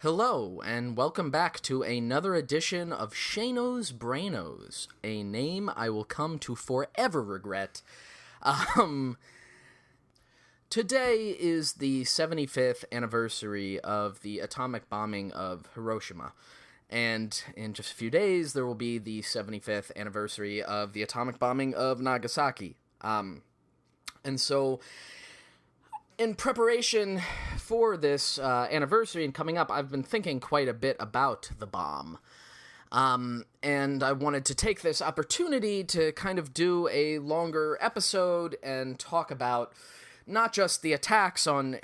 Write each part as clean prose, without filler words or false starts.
Hello, and welcome back to another edition of Shano's Brainos, a name I will come to forever regret. Um, Today is the 75th anniversary of the atomic bombing of Hiroshima, and in just a few days there will be the 75th anniversary of the atomic bombing of Nagasaki. And so in preparation for this anniversary and coming up, I've been thinking quite a bit about the bomb. And I wanted to take this opportunity to kind of do a longer episode and talk about not just the attacks on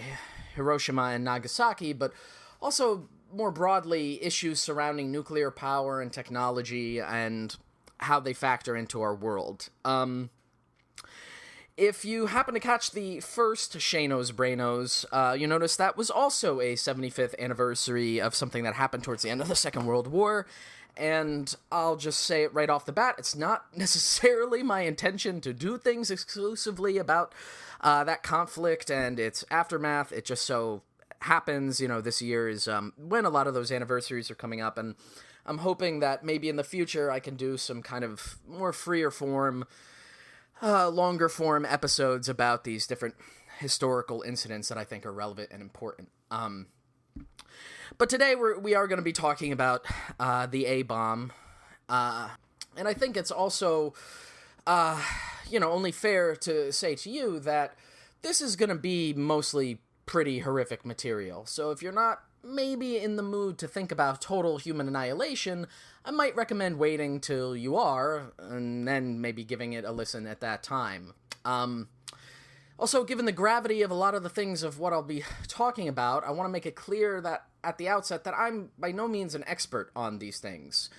Hiroshima and Nagasaki, but also more broadly issues surrounding nuclear power and technology and how they factor into our world. If you happen to catch the first Shano's Brainos, you notice that was also a 75th anniversary of something that happened towards the end of the Second World War, and I'll just say it right off the bat, it's not necessarily my intention to do things exclusively about that conflict and its aftermath. It just so happens, this year is when a lot of those anniversaries are coming up, and I'm hoping that maybe in the future I can do some kind of more freer form, longer form episodes about these different historical incidents that I think are relevant and important. But today we are going to be talking about the A-bomb, and I think it's also, only fair to say to you that this is going to be mostly pretty horrific material. So if you're not maybe in the mood to think about total human annihilation, I might recommend waiting till you are, and then maybe giving it a listen at that time. Also, given the gravity of a lot of the things of what I'll be talking about, I want to make it clear that at the outset that I'm by no means an expert on these things.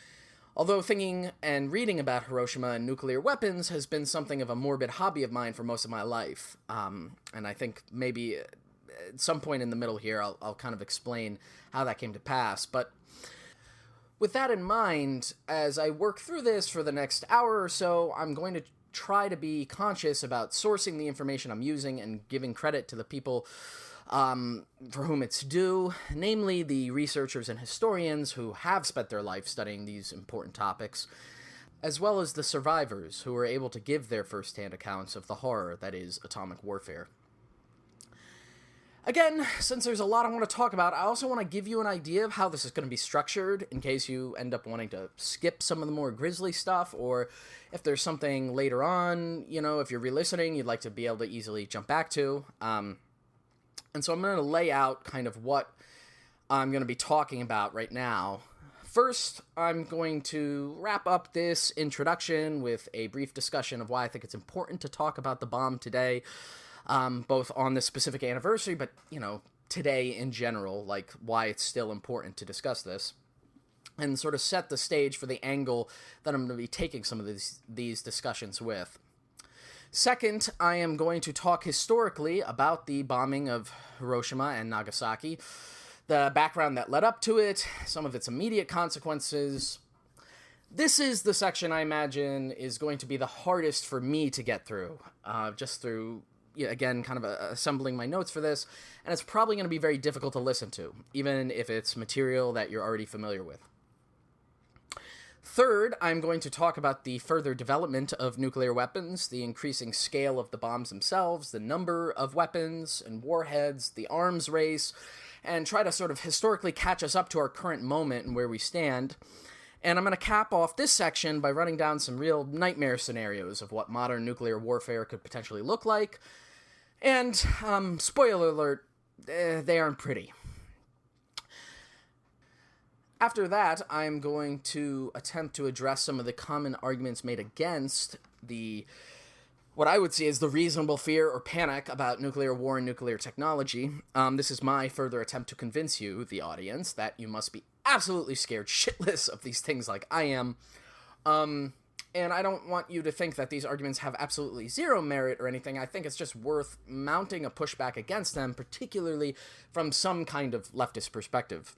Although thinking and reading about Hiroshima and nuclear weapons has been something of a morbid hobby of mine for most of my life. And I think maybe at some point in the middle here, I'll kind of explain how that came to pass. But with that in mind, as I work through this for the next hour or so, I'm going to try to be conscious about sourcing the information I'm using and giving credit to the people for whom it's due, namely the researchers and historians who have spent their life studying these important topics, as well as the survivors who were able to give their first-hand accounts of the horror that is atomic warfare. Again, since there's a lot I want to talk about, I also want to give you an idea of how this is going to be structured in case you end up wanting to skip some of the more grisly stuff, or if there's something later on, if you're re-listening, you'd like to be able to easily jump back to. And so I'm going to lay out kind of what I'm going to be talking about right now. First, I'm going to wrap up this introduction with a brief discussion of why I think it's important to talk about the bomb today, both on this specific anniversary, but, today in general, like why it's still important to discuss this, and sort of set the stage for the angle that I'm going to be taking some of these discussions with. Second, I am going to talk historically about the bombing of Hiroshima and Nagasaki, the background that led up to it, some of its immediate consequences. This is the section I imagine is going to be the hardest for me to get through, just through, again, kind of assembling my notes for this, and it's probably going to be very difficult to listen to, even if it's material that you're already familiar with. Third, I'm going to talk about the further development of nuclear weapons, the increasing scale of the bombs themselves, the number of weapons and warheads, the arms race, and try to sort of historically catch us up to our current moment and where we stand. And I'm going to cap off this section by running down some real nightmare scenarios of what modern nuclear warfare could potentially look like. And, spoiler alert, they aren't pretty. After that, I'm going to attempt to address some of the common arguments made against what I would see as the reasonable fear or panic about nuclear war and nuclear technology. This is my further attempt to convince you, the audience, that you must be absolutely scared shitless of these things like I am. And I don't want you to think that these arguments have absolutely zero merit or anything. I think it's just worth mounting a pushback against them, particularly from some kind of leftist perspective.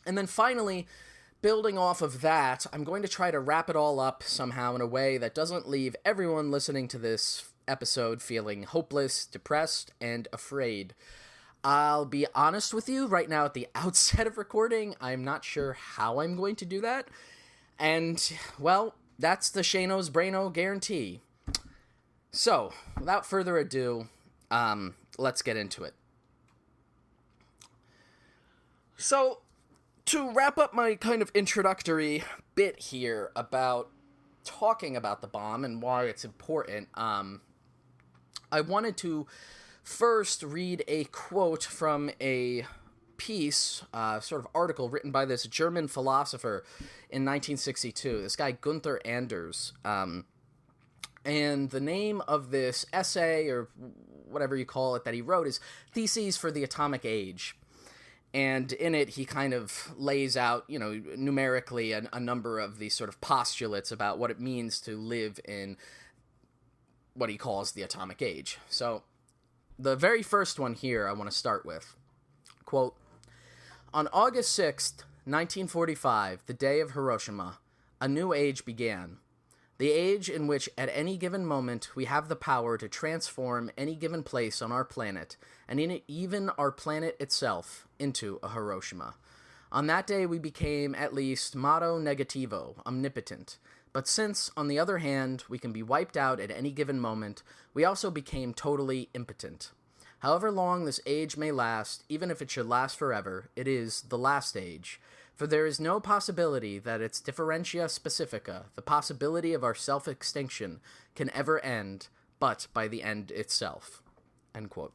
And then finally, building off of that, I'm going to try to wrap it all up somehow in a way that doesn't leave everyone listening to this episode feeling hopeless, depressed, and afraid. I'll be honest with you right now at the outset of recording, I'm not sure how I'm going to do that. And, well, that's the Shano's Braino guarantee. So, without further ado, let's get into it. So, to wrap up my kind of introductory bit here about talking about the bomb and why it's important, I wanted to first read a quote from a piece, sort of article written by this German philosopher in 1962, this guy Gunther Anders. And the name of this essay, or whatever you call it, that he wrote is Theses for the Atomic Age. And in it, he kind of lays out, numerically a number of these sort of postulates about what it means to live in what he calls the atomic age. So, the very first one here I want to start with. Quote, "On August 6th, 1945, the day of Hiroshima, a new age began. The age in which at any given moment we have the power to transform any given place on our planet, and even our planet itself, into a Hiroshima. On that day we became at least motto negativo, omnipotent. But since, on the other hand, we can be wiped out at any given moment, we also became totally impotent. However long this age may last, even if it should last forever, it is the last age. For there is no possibility that its differentia specifica, the possibility of our self-extinction, can ever end, but by the end itself." End quote.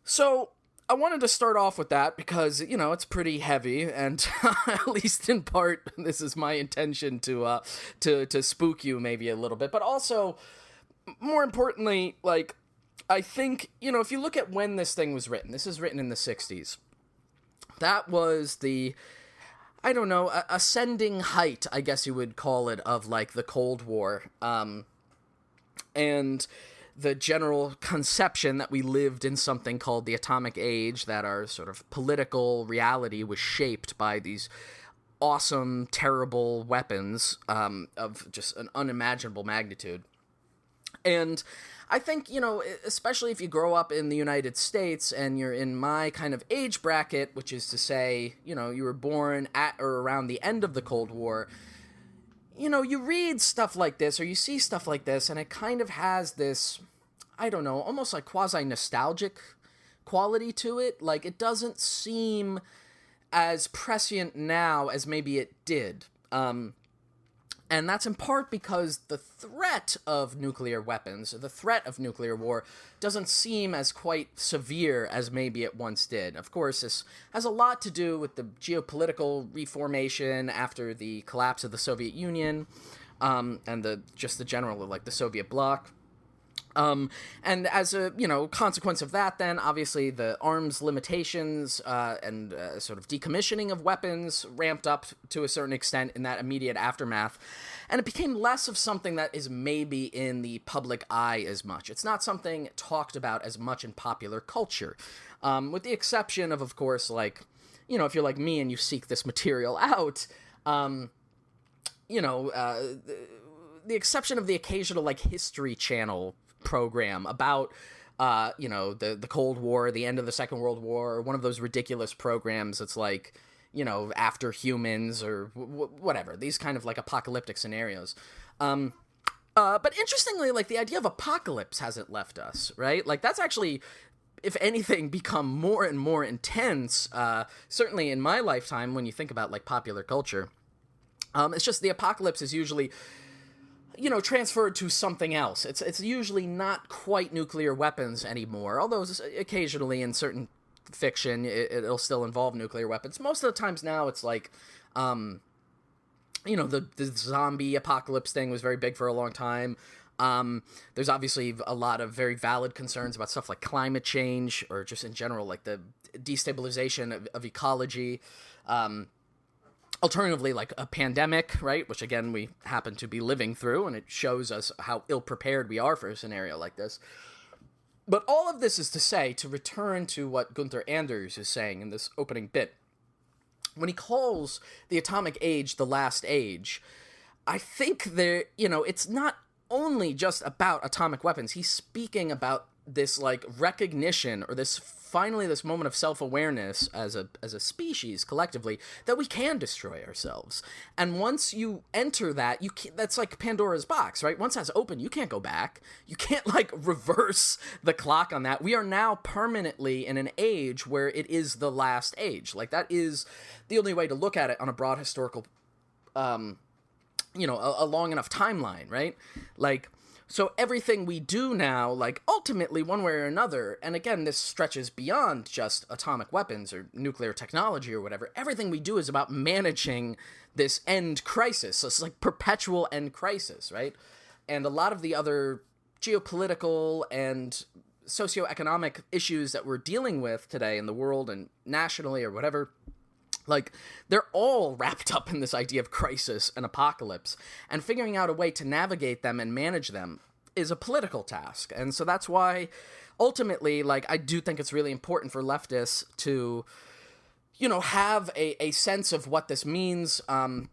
So, I wanted to start off with that because, it's pretty heavy, and at least in part, this is my intention to spook you maybe a little bit. But also, more importantly, I think, if you look at when this thing was written, this is written in the 60s. That was the, ascending height, I guess you would call it, of, the Cold War. And the general conception that we lived in something called the atomic age, that our sort of political reality was shaped by these awesome, terrible weapons of just an unimaginable magnitude. And I think, especially if you grow up in the United States and you're in my kind of age bracket, which is to say, you were born at or around the end of the Cold War, you read stuff like this or you see stuff like this and it kind of has this, almost like quasi-nostalgic quality to it. It doesn't seem as prescient now as maybe it did. And that's in part because the threat of nuclear weapons, the threat of nuclear war, doesn't seem as quite severe as maybe it once did. Of course, this has a lot to do with the geopolitical reformation after the collapse of the Soviet Union, and the general of the Soviet bloc. And as a, consequence of that, then, obviously, the arms limitations and sort of decommissioning of weapons ramped up to a certain extent in that immediate aftermath. And it became less of something that is maybe in the public eye as much. It's not something talked about as much in popular culture. With the exception of course, if you're like me and you seek this material out, the exception of the occasional, History Channel program about, the Cold War, the end of the Second World War, or one of those ridiculous programs that's After Humans, or whatever, these kind of, apocalyptic scenarios. But interestingly, the idea of apocalypse hasn't left us, right? That's actually, if anything, become more and more intense, certainly in my lifetime, when you think about, popular culture. It's just the apocalypse is usually, transferred to something else. It's usually not quite nuclear weapons anymore, although occasionally in certain fiction it'll still involve nuclear weapons. Most of the times now it's the zombie apocalypse thing was very big for a long time. There's obviously a lot of very valid concerns about stuff like climate change, or just in general, the destabilization of ecology. Alternatively, a pandemic, right, which, again, we happen to be living through, and it shows us how ill-prepared we are for a scenario like this. But all of this is to say, to return to what Gunther Anders is saying in this opening bit, when he calls the atomic age the last age, I think it's not only just about atomic weapons. He's speaking about this like recognition, or this moment of self-awareness as a species collectively, that we can destroy ourselves. And once you enter that, that's like Pandora's box, right? Once that's open, you can't go back. You can't like reverse the clock on that. We are now permanently in an age where it is the last age. Like, that is the only way to look at it on a broad historical a long enough timeline, right? Like, so everything we do now, like, ultimately, one way or another, and again, this stretches beyond just atomic weapons or nuclear technology or whatever, everything we do is about managing this end crisis. So it's like perpetual end crisis, right? And a lot of the other geopolitical and socioeconomic issues that we're dealing with today in the world and nationally or whatever, like, they're all wrapped up in this idea of crisis and apocalypse, and figuring out a way to navigate them and manage them is a political task. And so that's why, ultimately, like, I do think it's really important for leftists to, have a sense of what this means,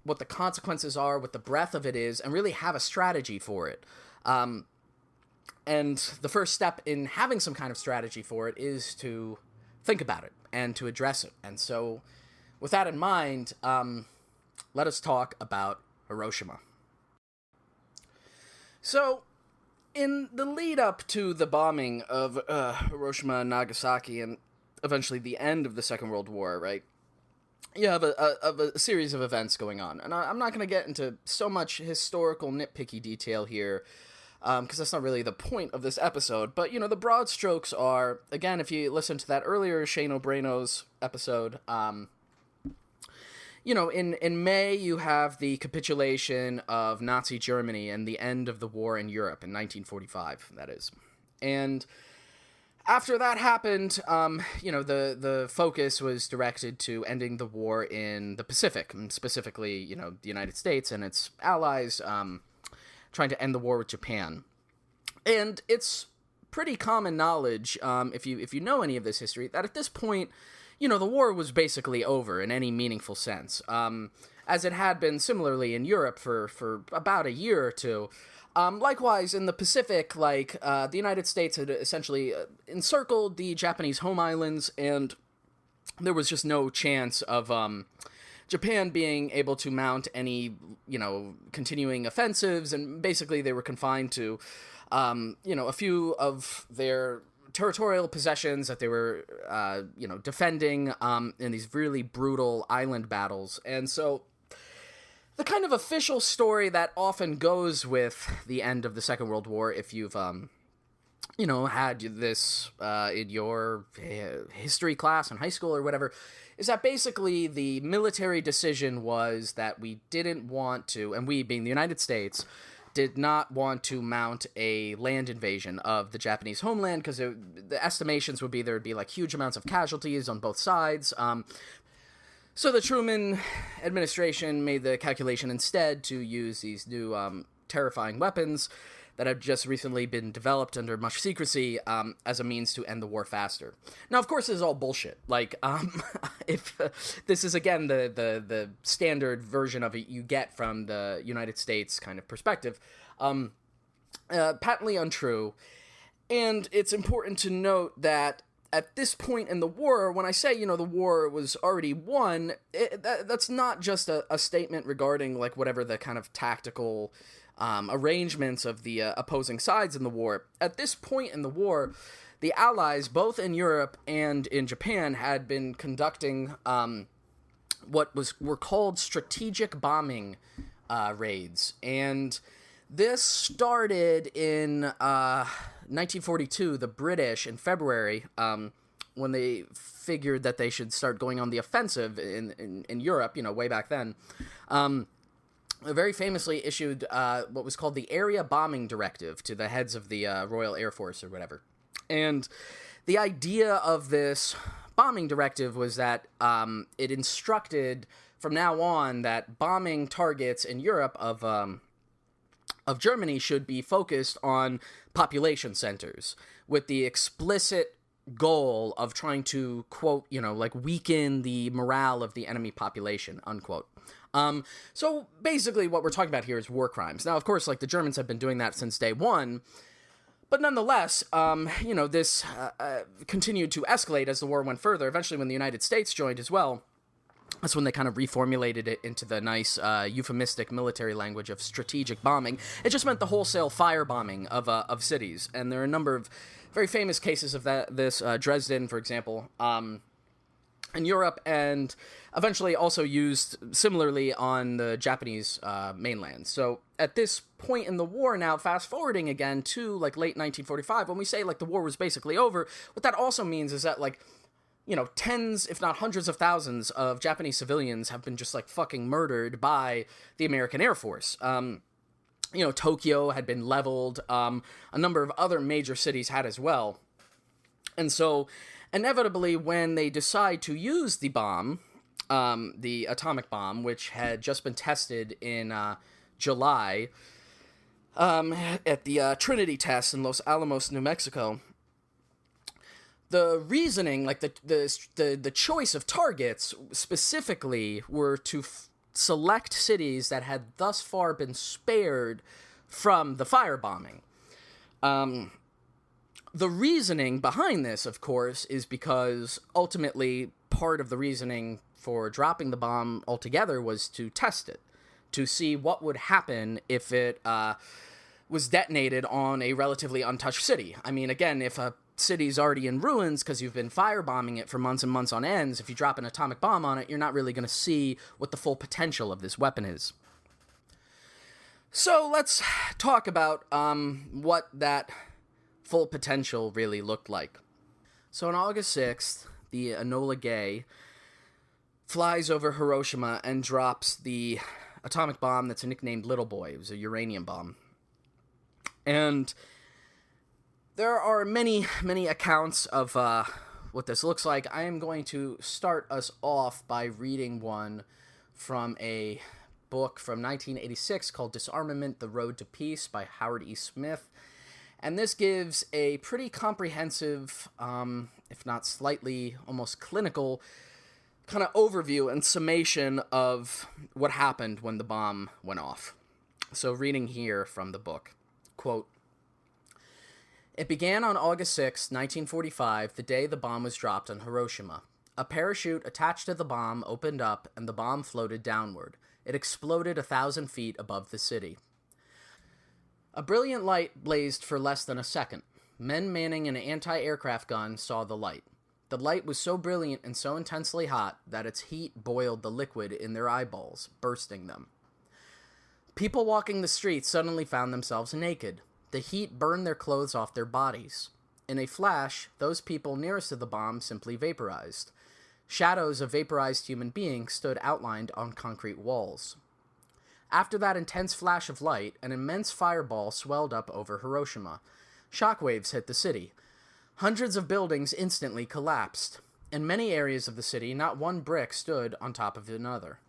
what the consequences are, what the breadth of it is, and really have a strategy for it. And the first step in having some kind of strategy for it is to think about it and to address it. And so, with that in mind, let us talk about Hiroshima. So, in the lead up to the bombing of Hiroshima and Nagasaki, and eventually the end of the Second World War, right, you have a series of events going on. And I'm not going to get into so much historical nitpicky detail here, because that's not really the point of this episode. But, the broad strokes are, again, if you listen to that earlier Shano Brainos episode, in May, you have the capitulation of Nazi Germany and the end of the war in Europe in 1945, that is. And after that happened, the focus was directed to ending the war in the Pacific, and specifically, the United States and its allies, trying to end the war with Japan. And it's pretty common knowledge, if you know any of this history, that at this point, the war was basically over in any meaningful sense, as it had been similarly in Europe for about a year or two. Likewise, in the Pacific, the United States had essentially encircled the Japanese home islands, and there was just no chance of Japan being able to mount any, continuing offensives, and basically they were confined to, a few of their territorial possessions that they were, defending in these really brutal island battles. And so the kind of official story that often goes with the end of the Second World War, if you've, had this in your history class in high school or whatever, is that basically the military decision was that we didn't want to, and we being the United States, did not want to mount a land invasion of the Japanese homeland, because the estimations would be there would be like huge amounts of casualties on both sides. So the Truman administration made the calculation instead to use these new terrifying weapons that have just recently been developed under much secrecy as a means to end the war faster. Now, of course, this is all bullshit. Like, if this is, again, the standard version of it you get from the United States kind of perspective, patently untrue. And it's important to note that at this point in the war, when I say, the war was already won, that's not just a statement regarding, like, whatever the kind of tactical arrangements of the opposing sides in the war. At this point in the war, the Allies, both in Europe and in Japan, had been conducting what were called strategic bombing raids. And this started in 1942, the British, in February, when they figured that they should start going on the offensive in Europe, way back then. Very famously issued what was called the Area Bombing Directive to the heads of the Royal Air Force or whatever. And the idea of this bombing directive was that it instructed from now on that bombing targets in Europe of Germany should be focused on population centers, with the explicit goal of trying to, quote, weaken the morale of the enemy population, unquote. So basically what we're talking about here is war crimes. Now, of course, the Germans have been doing that since day one, But nonetheless, this continued to escalate as the war went further. Eventually, when the United States joined as well, that's when they kind of reformulated it into the nice euphemistic military language of strategic bombing. It just meant the wholesale firebombing of cities. And there are a number of very famous cases of this, Dresden, for example, in Europe, and eventually also used similarly on the Japanese mainland. So at this point in the war now, fast forwarding again to like late 1945, when we say like the war was basically over, what that also means is that like, tens, if not hundreds of thousands of Japanese civilians have been just like fucking murdered by the American Air Force. Tokyo had been leveled. A number of other major cities had as well. And so inevitably, when they decide to use the bomb, the atomic bomb, which had just been tested in July at the Trinity test in Los Alamos, New Mexico, the reasoning, like the choice of targets specifically were to select cities that had thus far been spared from the firebombing. The reasoning behind this, of course, is because ultimately part of the reasoning for dropping the bomb altogether was to test it, to see what would happen if it was detonated on a relatively untouched city. I mean, again, if a city's already in ruins because you've been firebombing it for months and months on ends, if you drop an atomic bomb on it, you're not really going to see what the full potential of this weapon is. So let's talk about what that full potential really looked like. So on August 6th, the Enola Gay flies over Hiroshima and drops the atomic bomb that's nicknamed Little Boy. It was a uranium bomb. And there are many, many accounts of what this looks like. I am going to start us off by reading one from a book from 1986 called Disarmament, The Road to Peace by Howard E. Smith. And this gives a pretty comprehensive, if not slightly almost clinical, kind of overview and summation of what happened when the bomb went off. So reading here from the book, quote, "It began on August 6, 1945, the day the bomb was dropped on Hiroshima. A parachute attached to the bomb opened up and the bomb floated downward. It exploded 1,000 feet above the city. A brilliant light blazed for less than a second. Men manning an anti-aircraft gun saw the light. The light was so brilliant and so intensely hot that its heat boiled the liquid in their eyeballs, bursting them. People walking the streets suddenly found themselves naked. The heat burned their clothes off their bodies. In a flash, those people nearest to the bomb simply vaporized. Shadows of vaporized human beings stood outlined on concrete walls. After that intense flash of light, an immense fireball swelled up over Hiroshima. Shockwaves hit the city. Hundreds of buildings instantly collapsed. In many areas of the city, not one brick stood on top of another.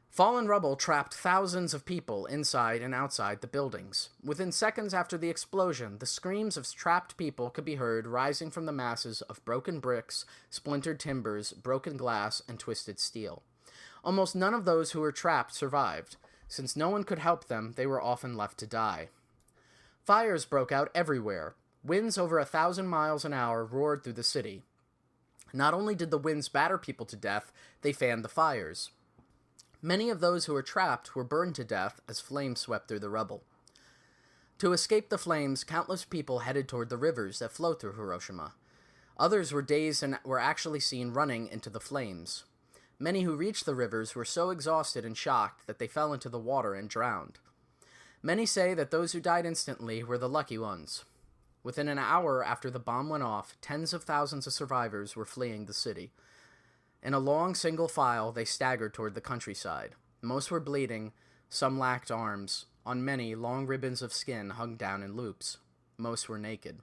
Fallen rubble trapped thousands of people inside and outside the buildings. Within seconds after the explosion, the screams of trapped people could be heard rising from the masses of broken bricks, splintered timbers, broken glass, and twisted steel. Almost none of those who were trapped survived. Since no one could help them, they were often left to die. Fires broke out everywhere. Winds over 1,000 miles an hour roared through the city. Not only did the winds batter people to death, they fanned the fires. Many of those who were trapped were burned to death as flames swept through the rubble. To escape the flames, countless people headed toward the rivers that flow through Hiroshima. Others were dazed and were actually seen running into the flames. Many who reached the rivers were so exhausted and shocked that they fell into the water and drowned. Many say that those who died instantly were the lucky ones. Within an hour after the bomb went off, tens of thousands of survivors were fleeing the city. In a long single file, they staggered toward the countryside. Most were bleeding, some lacked arms. On many, long ribbons of skin hung down in loops. Most were naked.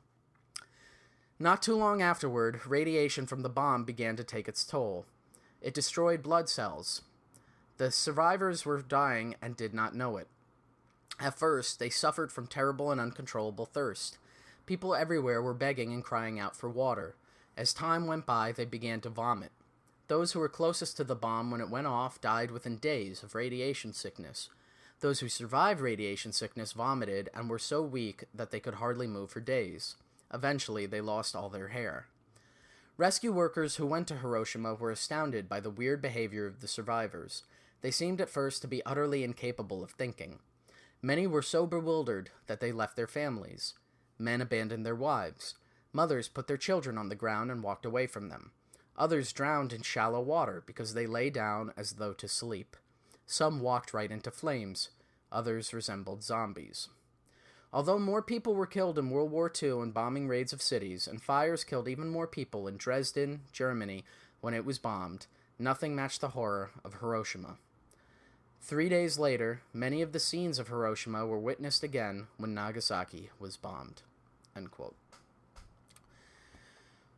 Not too long afterward, radiation from the bomb began to take its toll. It destroyed blood cells. The survivors were dying and did not know it. At first, they suffered from terrible and uncontrollable thirst. People everywhere were begging and crying out for water. As time went by, they began to vomit. Those who were closest to the bomb when it went off died within days of radiation sickness. Those who survived radiation sickness vomited and were so weak that they could hardly move for days. Eventually, they lost all their hair. Rescue workers who went to Hiroshima were astounded by the weird behavior of the survivors. They seemed at first to be utterly incapable of thinking. Many were so bewildered that they left their families. Men abandoned their wives. Mothers put their children on the ground and walked away from them. Others drowned in shallow water because they lay down as though to sleep. Some walked right into flames. Others resembled zombies. Although more people were killed in World War II in bombing raids of cities, and fires killed even more people in Dresden, Germany, when it was bombed, nothing matched the horror of Hiroshima. 3 days later, many of the scenes of Hiroshima were witnessed again when Nagasaki was bombed." End quote.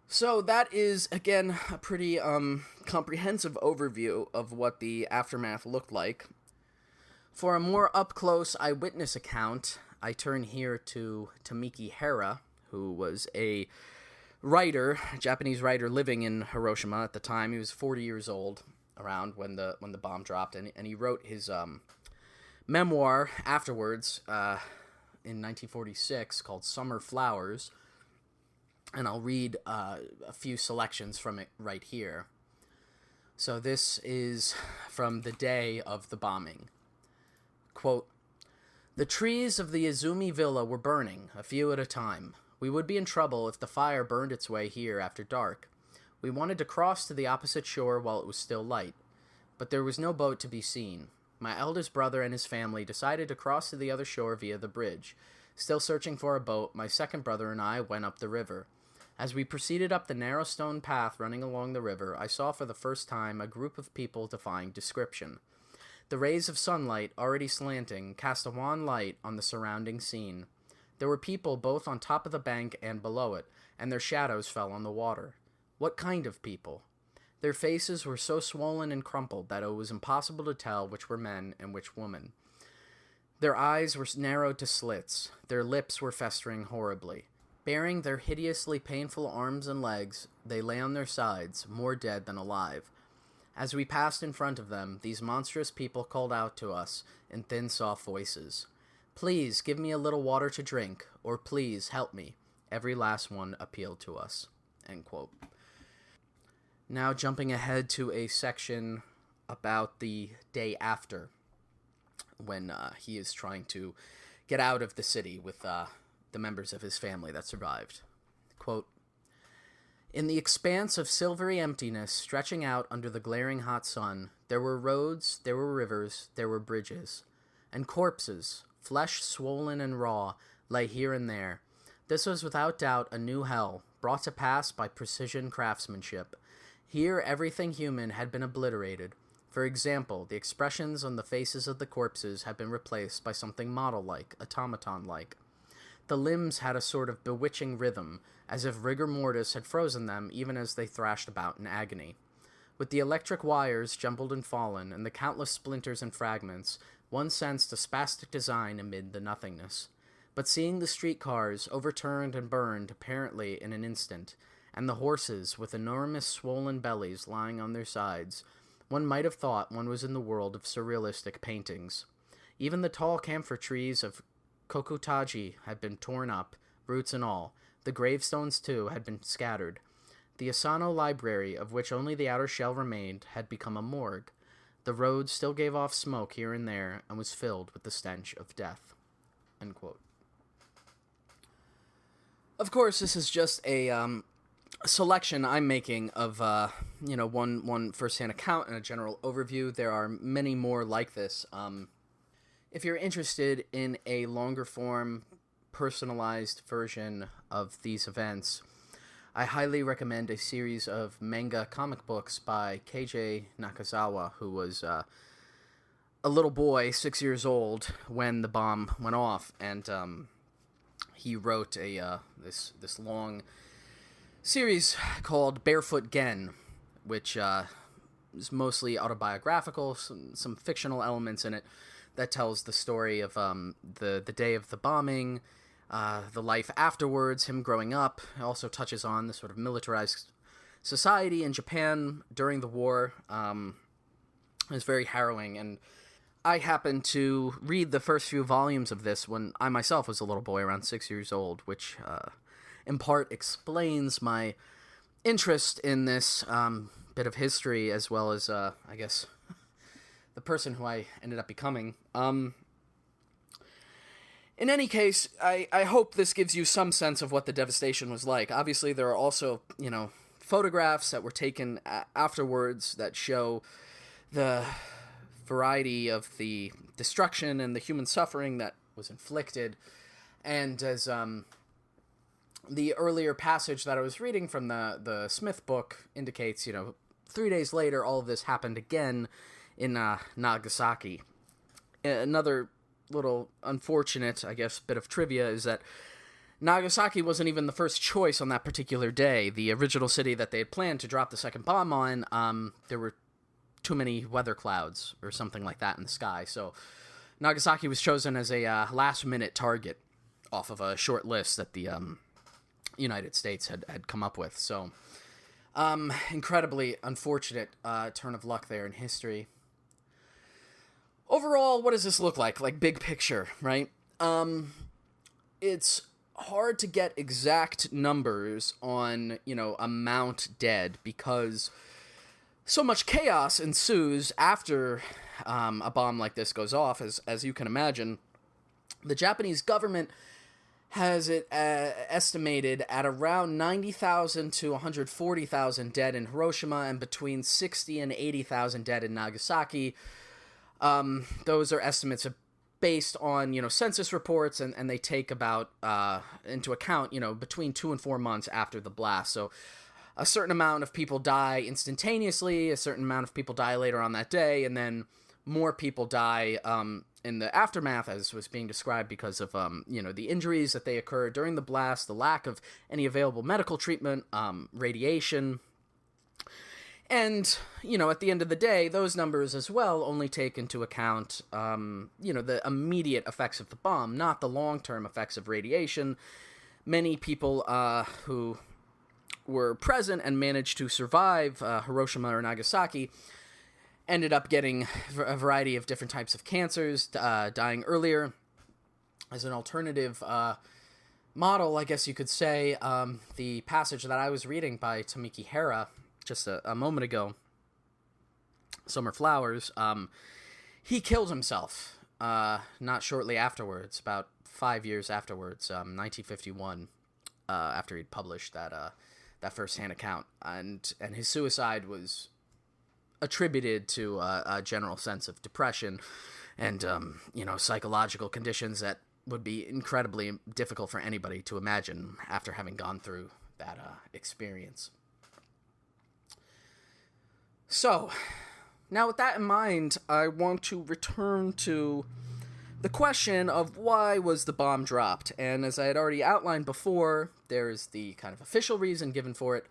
So that is, again, a pretty comprehensive overview of what the aftermath looked like. For a more up-close eyewitness account, I turn here to Tamiki Hara, who was a writer, a Japanese writer living in Hiroshima at the time. He was 40 years old around when the bomb dropped, and he wrote his memoir afterwards in 1946 called Summer Flowers, and I'll read a few selections from it right here. So this is from the day of the bombing. Quote, "The trees of the Izumi villa were burning, a few at a time. We would be in trouble if the fire burned its way here after dark. We wanted to cross to the opposite shore while it was still light, but there was no boat to be seen. My eldest brother and his family decided to cross to the other shore via the bridge. Still searching for a boat, my second brother and I went up the river. As we proceeded up the narrow stone path running along the river, I saw for the first time a group of people defying description. The rays of sunlight, already slanting, cast a wan light on the surrounding scene. There were people both on top of the bank and below it, and their shadows fell on the water. What kind of people? Their faces were so swollen and crumpled that it was impossible to tell which were men and which women. Their eyes were narrowed to slits. Their lips were festering horribly. Bearing their hideously painful arms and legs, they lay on their sides, more dead than alive. As we passed in front of them, these monstrous people called out to us in thin, soft voices. 'Please, give me a little water to drink,' or 'Please, help me.' Every last one appealed to us." End quote. Now jumping ahead to a section about the day after, when he is trying to get out of the city with the members of his family that survived. Quote, "In the expanse of silvery emptiness stretching out under the glaring hot sun, there were roads, there were rivers, there were bridges. And corpses, flesh swollen and raw, lay here and there. This was without doubt a new hell, brought to pass by precision craftsmanship. Here everything human had been obliterated. For example, the expressions on the faces of the corpses had been replaced by something model-like, automaton-like. The limbs had a sort of bewitching rhythm, as if rigor mortis had frozen them even as they thrashed about in agony. With the electric wires jumbled and fallen, and the countless splinters and fragments, one sensed a spastic design amid the nothingness. But seeing the streetcars overturned and burned apparently in an instant, and the horses with enormous swollen bellies lying on their sides, one might have thought one was in the world of surrealistic paintings. Even the tall camphor trees of Kokutaji had been torn up, roots and all. The gravestones, too, had been scattered. The Asano library, of which only the outer shell remained, had become a morgue. The road still gave off smoke here and there, and was filled with the stench of death." End quote. Of course, this is just a selection I'm making of, one first-hand account and a general overview. There are many more like this. If you're interested in a longer form, personalized version of these events, I highly recommend a series of manga comic books by KJ Nakazawa, who was a little boy, 6 years old, when the bomb went off, and he wrote this long series called Barefoot Gen, which is mostly autobiographical, some fictional elements in it, that tells the story of the day of the bombing, the life afterwards, him growing up. It also touches on the sort of militarized society in Japan during the war. It was very harrowing, and I happened to read the first few volumes of this when I myself was a little boy, around 6 years old, which in part explains my interest in this bit of history, as well as, I guess, the person who I ended up becoming. In any case, I hope this gives you some sense of what the devastation was like. Obviously, there are also, photographs that were taken afterwards that show the variety of the destruction and the human suffering that was inflicted. And as the earlier passage that I was reading from the Smith book indicates, 3 days later, all of this happened again in Nagasaki. Another little unfortunate, I guess, bit of trivia is that Nagasaki wasn't even the first choice on that particular day. The original city that they had planned to drop the second bomb on, there were too many weather clouds or something like that in the sky. So Nagasaki was chosen as a last-minute target off of a short list that the United States had come up with. So incredibly unfortunate turn of luck there in history. Overall, what does this look like? Like, big picture, right? It's hard to get exact numbers on, amount dead, because so much chaos ensues after a bomb like this goes off, as you can imagine. The Japanese government has it estimated at around 90,000 to 140,000 dead in Hiroshima and between 60 and 80,000 dead in Nagasaki. Those are estimates based on, census reports, and they take about into account, between 2 and 4 months after the blast. So a certain amount of people die instantaneously, a certain amount of people die later on that day, and then more people die in the aftermath, as was being described, because of, the injuries that they occurred during the blast, the lack of any available medical treatment, radiation. And, at the end of the day, those numbers as well only take into account, the immediate effects of the bomb, not the long-term effects of radiation. Many people who were present and managed to survive Hiroshima or Nagasaki ended up getting a variety of different types of cancers, dying earlier. As an alternative model, I guess you could say, the passage that I was reading by Tamiki Hara just a moment ago, Summer Flowers, he killed himself not shortly afterwards, about 5 years afterwards, 1951, after he'd published that first-hand account, and his suicide was attributed to a general sense of depression and psychological conditions that would be incredibly difficult for anybody to imagine after having gone through that experience. So, now with that in mind, I want to return to the question of why was the bomb dropped. And as I had already outlined before, there's the kind of official reason given for it,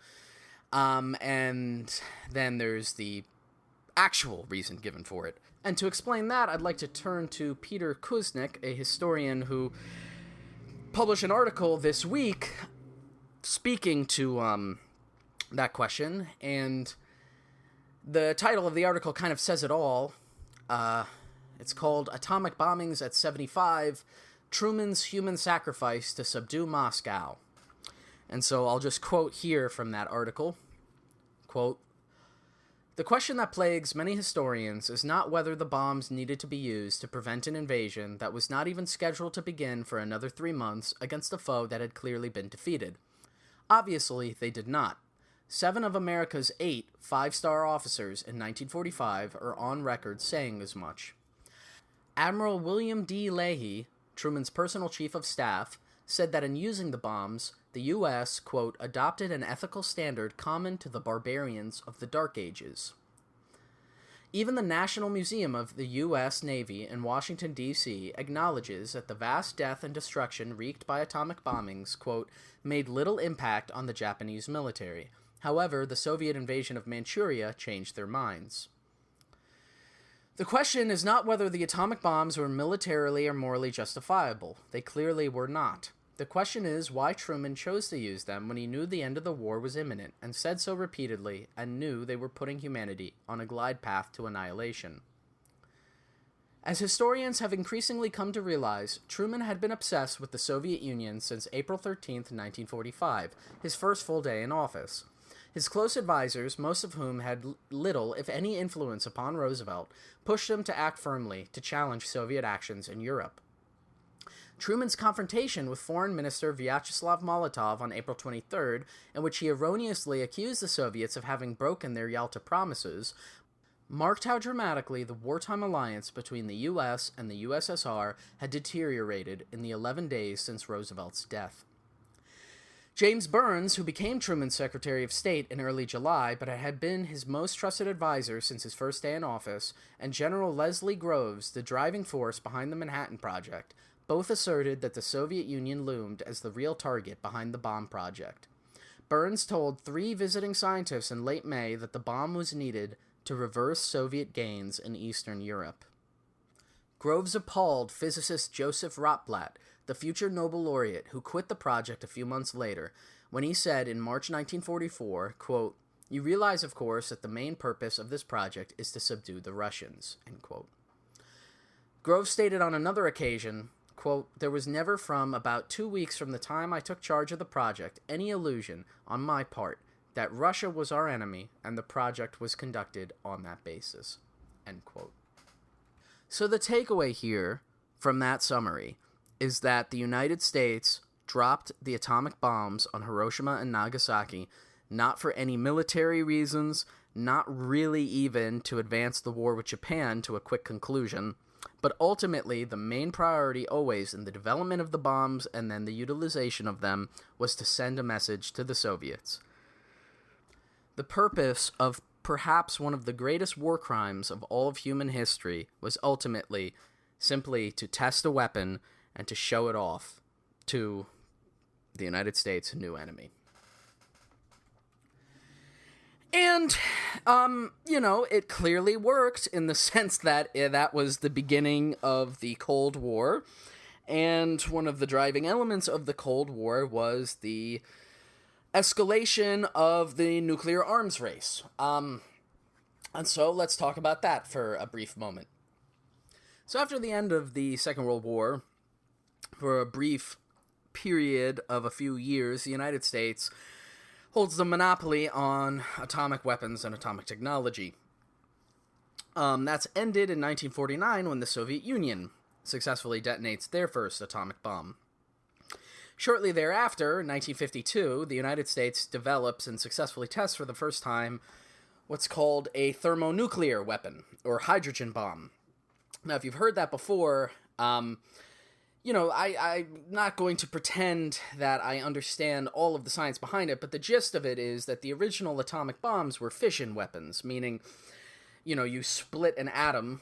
and then there's the actual reason given for it. And to explain that, I'd like to turn to Peter Kuznick, a historian who published an article this week speaking to that question, and the title of the article kind of says it all. It's called Atomic Bombings at 75, Truman's Human Sacrifice to Subdue Moscow. And so I'll just quote here from that article. Quote, "The question that plagues many historians is not whether the bombs needed to be used to prevent an invasion that was not even scheduled to begin for another 3 months against a foe that had clearly been defeated. Obviously, they did not. 7 of America's 8 five-star officers in 1945 are on record saying as much. Admiral William D. Leahy, Truman's personal chief of staff, said that in using the bombs, the U.S., quote, adopted an ethical standard common to the barbarians of the Dark Ages. Even the National Museum of the U.S. Navy in Washington, D.C. acknowledges that the vast death and destruction wreaked by atomic bombings, quote, made little impact on the Japanese military. However, the Soviet invasion of Manchuria changed their minds. The question is not whether the atomic bombs were militarily or morally justifiable. They clearly were not. The question is why Truman chose to use them when he knew the end of the war was imminent, and said so repeatedly, and knew they were putting humanity on a glide path to annihilation. As historians have increasingly come to realize, Truman had been obsessed with the Soviet Union since April 13th, 1945, his first full day in office. His close advisors, most of whom had little, if any, influence upon Roosevelt, pushed him to act firmly to challenge Soviet actions in Europe. Truman's confrontation with Foreign Minister Vyacheslav Molotov on April 23rd, in which he erroneously accused the Soviets of having broken their Yalta promises, marked how dramatically the wartime alliance between the U.S. and the USSR had deteriorated in the 11 days since Roosevelt's death. James Burns, who became Truman's Secretary of State in early July, but had been his most trusted advisor since his first day in office, and General Leslie Groves, the driving force behind the Manhattan Project, both asserted that the Soviet Union loomed as the real target behind the bomb project. Burns told 3 visiting scientists in late May that the bomb was needed to reverse Soviet gains in Eastern Europe. Groves appalled physicist Joseph Rotblat, the future Nobel laureate who quit the project a few months later, when he said in March 1944, quote, "You realize, of course, that the main purpose of this project is to subdue the Russians," end quote. Groves stated on another occasion, quote, "There was never from about 2 weeks from the time I took charge of the project any illusion, on my part, that Russia was our enemy and the project was conducted on that basis," end quote. So the takeaway here from that summary is that the United States dropped the atomic bombs on Hiroshima and Nagasaki not for any military reasons, not really even to advance the war with Japan to a quick conclusion, but ultimately the main priority always in the development of the bombs and then the utilization of them was to send a message to the Soviets. The purpose of perhaps one of the greatest war crimes of all of human history was ultimately simply to test a weapon and to show it off to the United States' new enemy. And, it clearly worked in the sense that that was the beginning of the Cold War, and one of the driving elements of the Cold War was the escalation of the nuclear arms race. And so let's talk about that for a brief moment. So after the end of the Second World War, for a brief period of a few years, the United States holds the monopoly on atomic weapons and atomic technology. That's ended in 1949 when the Soviet Union successfully detonates their first atomic bomb. Shortly thereafter, in 1952, the United States develops and successfully tests for the first time what's called a thermonuclear weapon, or hydrogen bomb. Now, if you've heard that before, I'm not going to pretend that I understand all of the science behind it, but the gist of it is that the original atomic bombs were fission weapons, meaning, you split an atom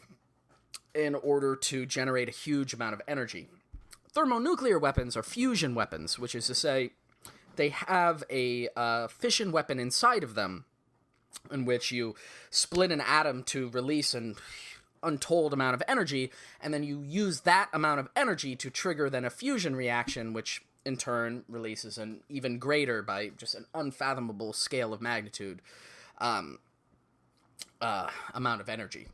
in order to generate a huge amount of energy. Thermonuclear weapons are fusion weapons, which is to say they have a fission weapon inside of them in which you split an atom to release an untold amount of energy, and then you use that amount of energy to trigger then a fusion reaction, which in turn releases an even greater, by just an unfathomable scale of magnitude, amount of energy.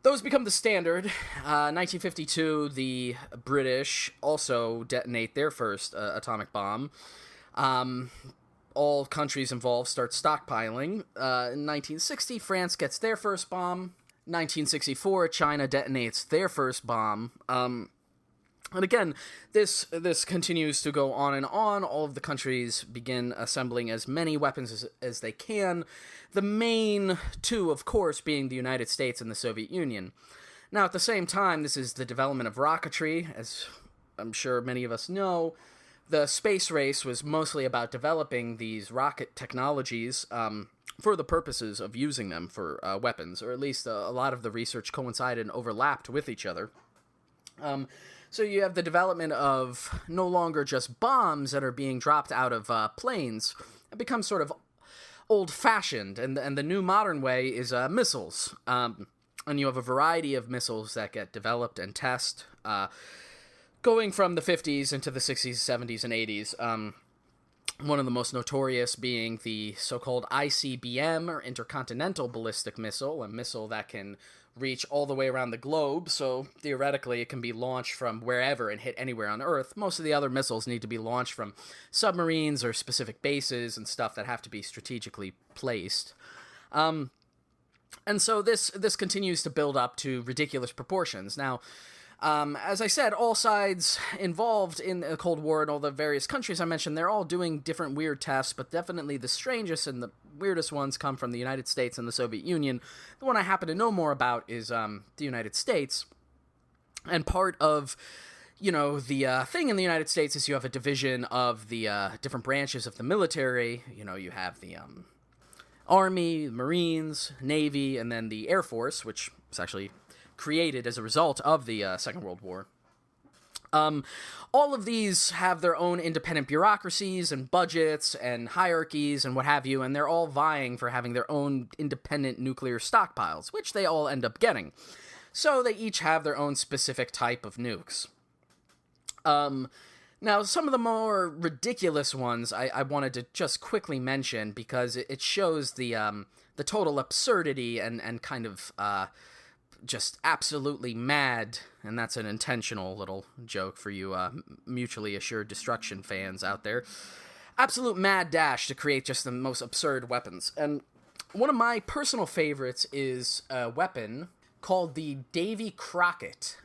Those become the standard. 1952, the British also detonate their first atomic bomb. All countries involved start stockpiling. In 1960, France gets their first bomb. 1964, China detonates their first bomb. And again, this continues to go on and on. All of the countries begin assembling as many weapons as they can. The main two, of course, being the United States and the Soviet Union. Now, at the same time, this is the development of rocketry. As I'm sure many of us know, the space race was mostly about developing these rocket technologies for the purposes of using them for weapons, or at least a lot of the research coincided and overlapped with each other. So you have the development of no longer just bombs that are being dropped out of planes. It becomes sort of old-fashioned, and the new modern way is missiles. And you have a variety of missiles that get developed and tested, going from the 50s into the 60s, 70s, and 80s. One of the most notorious being the so-called ICBM, or Intercontinental Ballistic Missile, a missile that can reach all the way around the globe, so theoretically it can be launched from wherever and hit anywhere on Earth. Most of the other missiles need to be launched from submarines or specific bases and stuff that have to be strategically placed. And so this continues to build up to ridiculous proportions. Now, as I said, all sides involved in the Cold War and all the various countries I mentioned, they're all doing different weird tests, but definitely the strangest and the weirdest ones come from the United States and the Soviet Union. The one I happen to know more about is the United States. And part of, the thing in the United States is you have a division of the different branches of the military. You have the Army, Marines, Navy, and then the Air Force, which is actually created as a result of the Second World War. All of these have their own independent bureaucracies and budgets and hierarchies and what have you, and they're all vying for having their own independent nuclear stockpiles, which they all end up getting. So they each have their own specific type of nukes. Now, some of the more ridiculous ones I wanted to just quickly mention because it shows the total absurdity and kind of just absolutely mad, and that's an intentional little joke for you mutually assured destruction fans out there. Absolute mad dash to create just the most absurd weapons. And one of my personal favorites is a weapon called the Davy Crockett,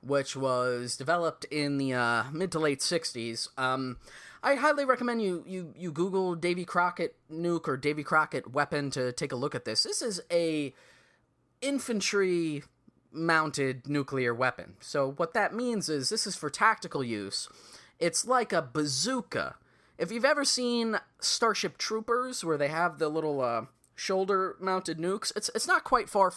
which was developed in the mid to late 60s. I highly recommend you Google Davy Crockett nuke or Davy Crockett weapon to take a look at this. This is a infantry mounted nuclear weapon. So what that means is this is for tactical use. It's like a bazooka. If you've ever seen Starship Troopers where they have the little shoulder mounted nukes, it's not quite far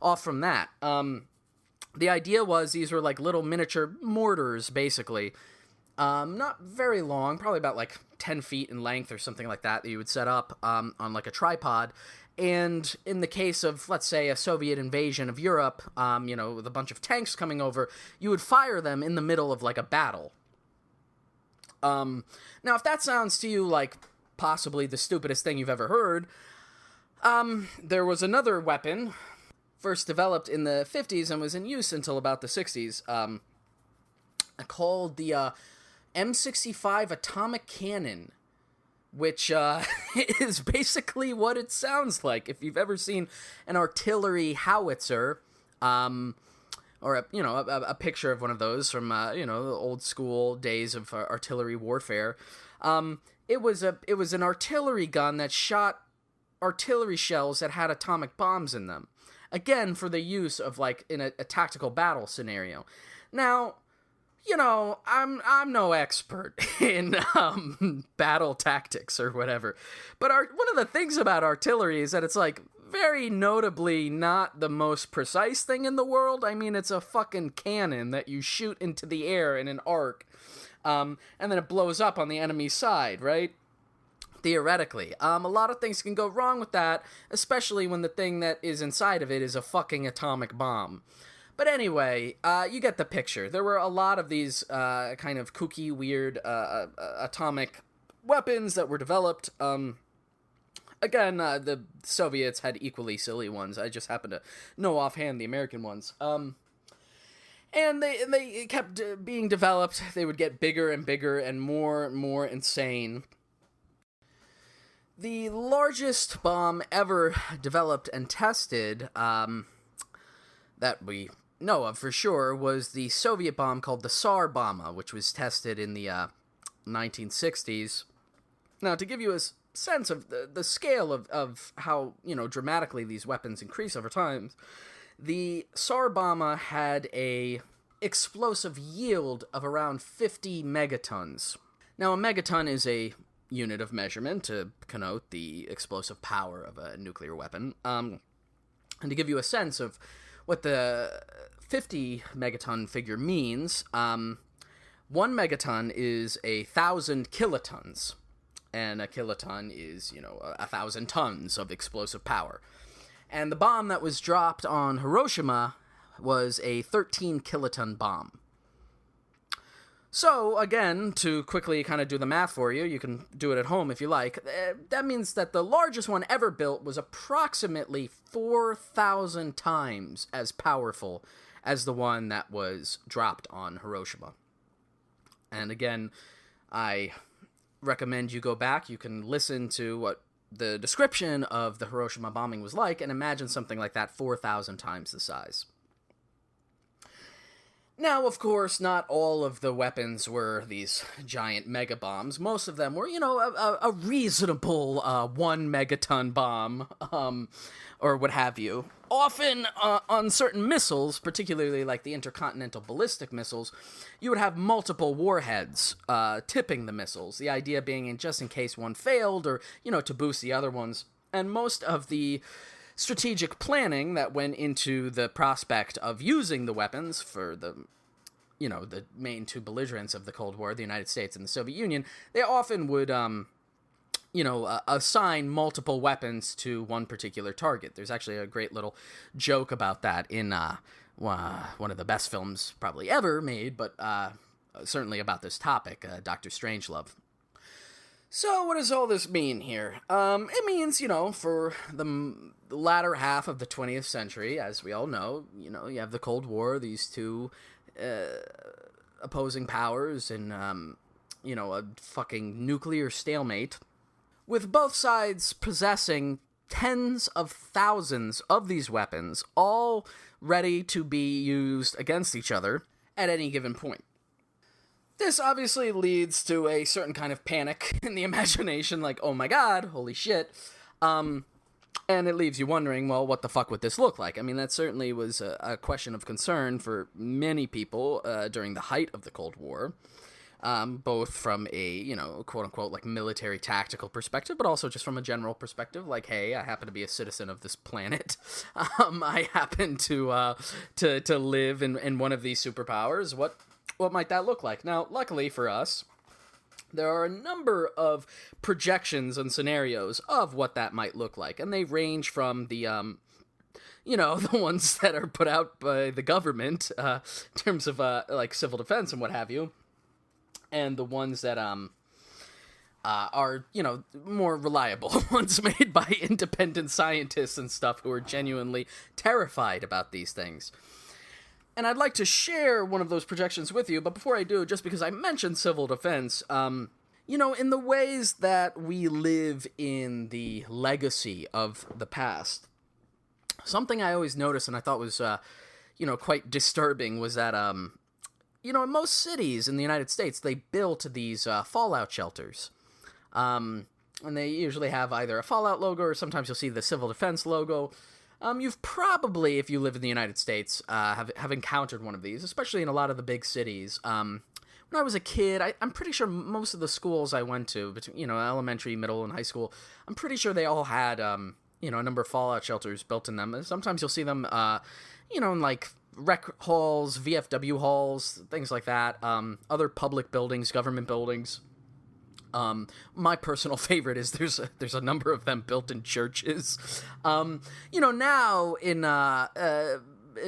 off from that. The idea was these were like little miniature mortars, basically. Not very long, probably about like 10 feet in length or something like that you would set up on like a tripod. And in the case of, let's say, a Soviet invasion of Europe, with a bunch of tanks coming over, you would fire them in the middle of like a battle. Now, if that sounds to you like possibly the stupidest thing you've ever heard, there was another weapon, first developed in the 50s and was in use until about the 60s, called the M65 atomic cannon, which is basically what it sounds like. If you've ever seen an artillery howitzer, or a picture of one of those from the old school days of artillery warfare, it was an artillery gun that shot artillery shells that had atomic bombs in them. Again, for the use of like in a tactical battle scenario. Now, I'm no expert in battle tactics or whatever, but one of the things about artillery is that it's like very notably not the most precise thing in the world. I mean, it's a fucking cannon that you shoot into the air in an arc, and then it blows up on the enemy's side, right? Theoretically. A lot of things can go wrong with that, especially when the thing that is inside of it is a fucking atomic bomb. But anyway, you get the picture. There were a lot of these kind of kooky, weird atomic weapons that were developed. Again, the Soviets had equally silly ones. I just happen to know offhand the American ones. And they kept being developed. They would get bigger and bigger and more insane. The largest bomb ever developed and tested, that we know of for sure, was the Soviet bomb called the Tsar Bomba, which was tested in the 1960s. Now, to give you a sense of the scale of how, dramatically these weapons increase over time, the Tsar Bomba had a explosive yield of around 50 megatons. Now, a megaton is a unit of measurement to connote the explosive power of a nuclear weapon. And to give you a sense of what the 50 megaton figure means, 1 megaton is 1,000 kilotons, and a kiloton is, 1,000 tons of explosive power. And the bomb that was dropped on Hiroshima was a 13 kiloton bomb. So, again, to quickly kind of do the math for you, you can do it at home if you like, that means that the largest one ever built was approximately 4,000 times as powerful as the one that was dropped on Hiroshima. And again, I recommend you go back. You can listen to what the description of the Hiroshima bombing was like and imagine something like that 4,000 times the size. Now, of course, not all of the weapons were these giant mega bombs. Most of them were, a reasonable 1 megaton bomb, or what have you. Often, on certain missiles, particularly like the intercontinental ballistic missiles, you would have multiple warheads tipping the missiles. The idea being just in case one failed, or, to boost the other ones. And most of the strategic planning that went into the prospect of using the weapons for the main two belligerents of the Cold War, the United States and the Soviet Union, they often would, assign multiple weapons to one particular target. There's actually a great little joke about that in one of the best films probably ever made, but certainly about this topic, Dr. Strangelove. So what does all this mean here? It means, for the latter half of the 20th century, as we all know, you have the Cold War, these two opposing powers, and, a fucking nuclear stalemate, with both sides possessing tens of thousands of these weapons, all ready to be used against each other at any given point. This obviously leads to a certain kind of panic in the imagination, like, oh my god, holy shit. And it leaves you wondering, well, what the fuck would this look like? I mean, that certainly was a question of concern for many people during the height of the Cold War, both from a, quote-unquote, like, military tactical perspective, but also just from a general perspective, like, hey, I happen to be a citizen of this planet. I happen to live in one of these superpowers. What might that look like? Now, luckily for us, there are a number of projections and scenarios of what that might look like, and they range from the, the ones that are put out by the government, in terms of, like, civil defense and what have you, and the ones that, are, more reliable ones made by independent scientists and stuff who are genuinely terrified about these things. And I'd like to share one of those projections with you, but before I do, just because I mentioned civil defense, in the ways that we live in the legacy of the past, something I always noticed and I thought was, quite disturbing was that, in most cities in the United States, they built these fallout shelters. And they usually have either a Fallout logo or sometimes you'll see the civil defense logo. You've probably, if you live in the United States, have encountered one of these, especially in a lot of the big cities. When I was a kid, I'm pretty sure most of the schools I went to, between, elementary, middle, and high school, I'm pretty sure they all had, a number of fallout shelters built in them. And sometimes you'll see them, in, like, rec halls, VFW halls, things like that, other public buildings, government buildings. My personal favorite is there's a number of them built in churches. Now in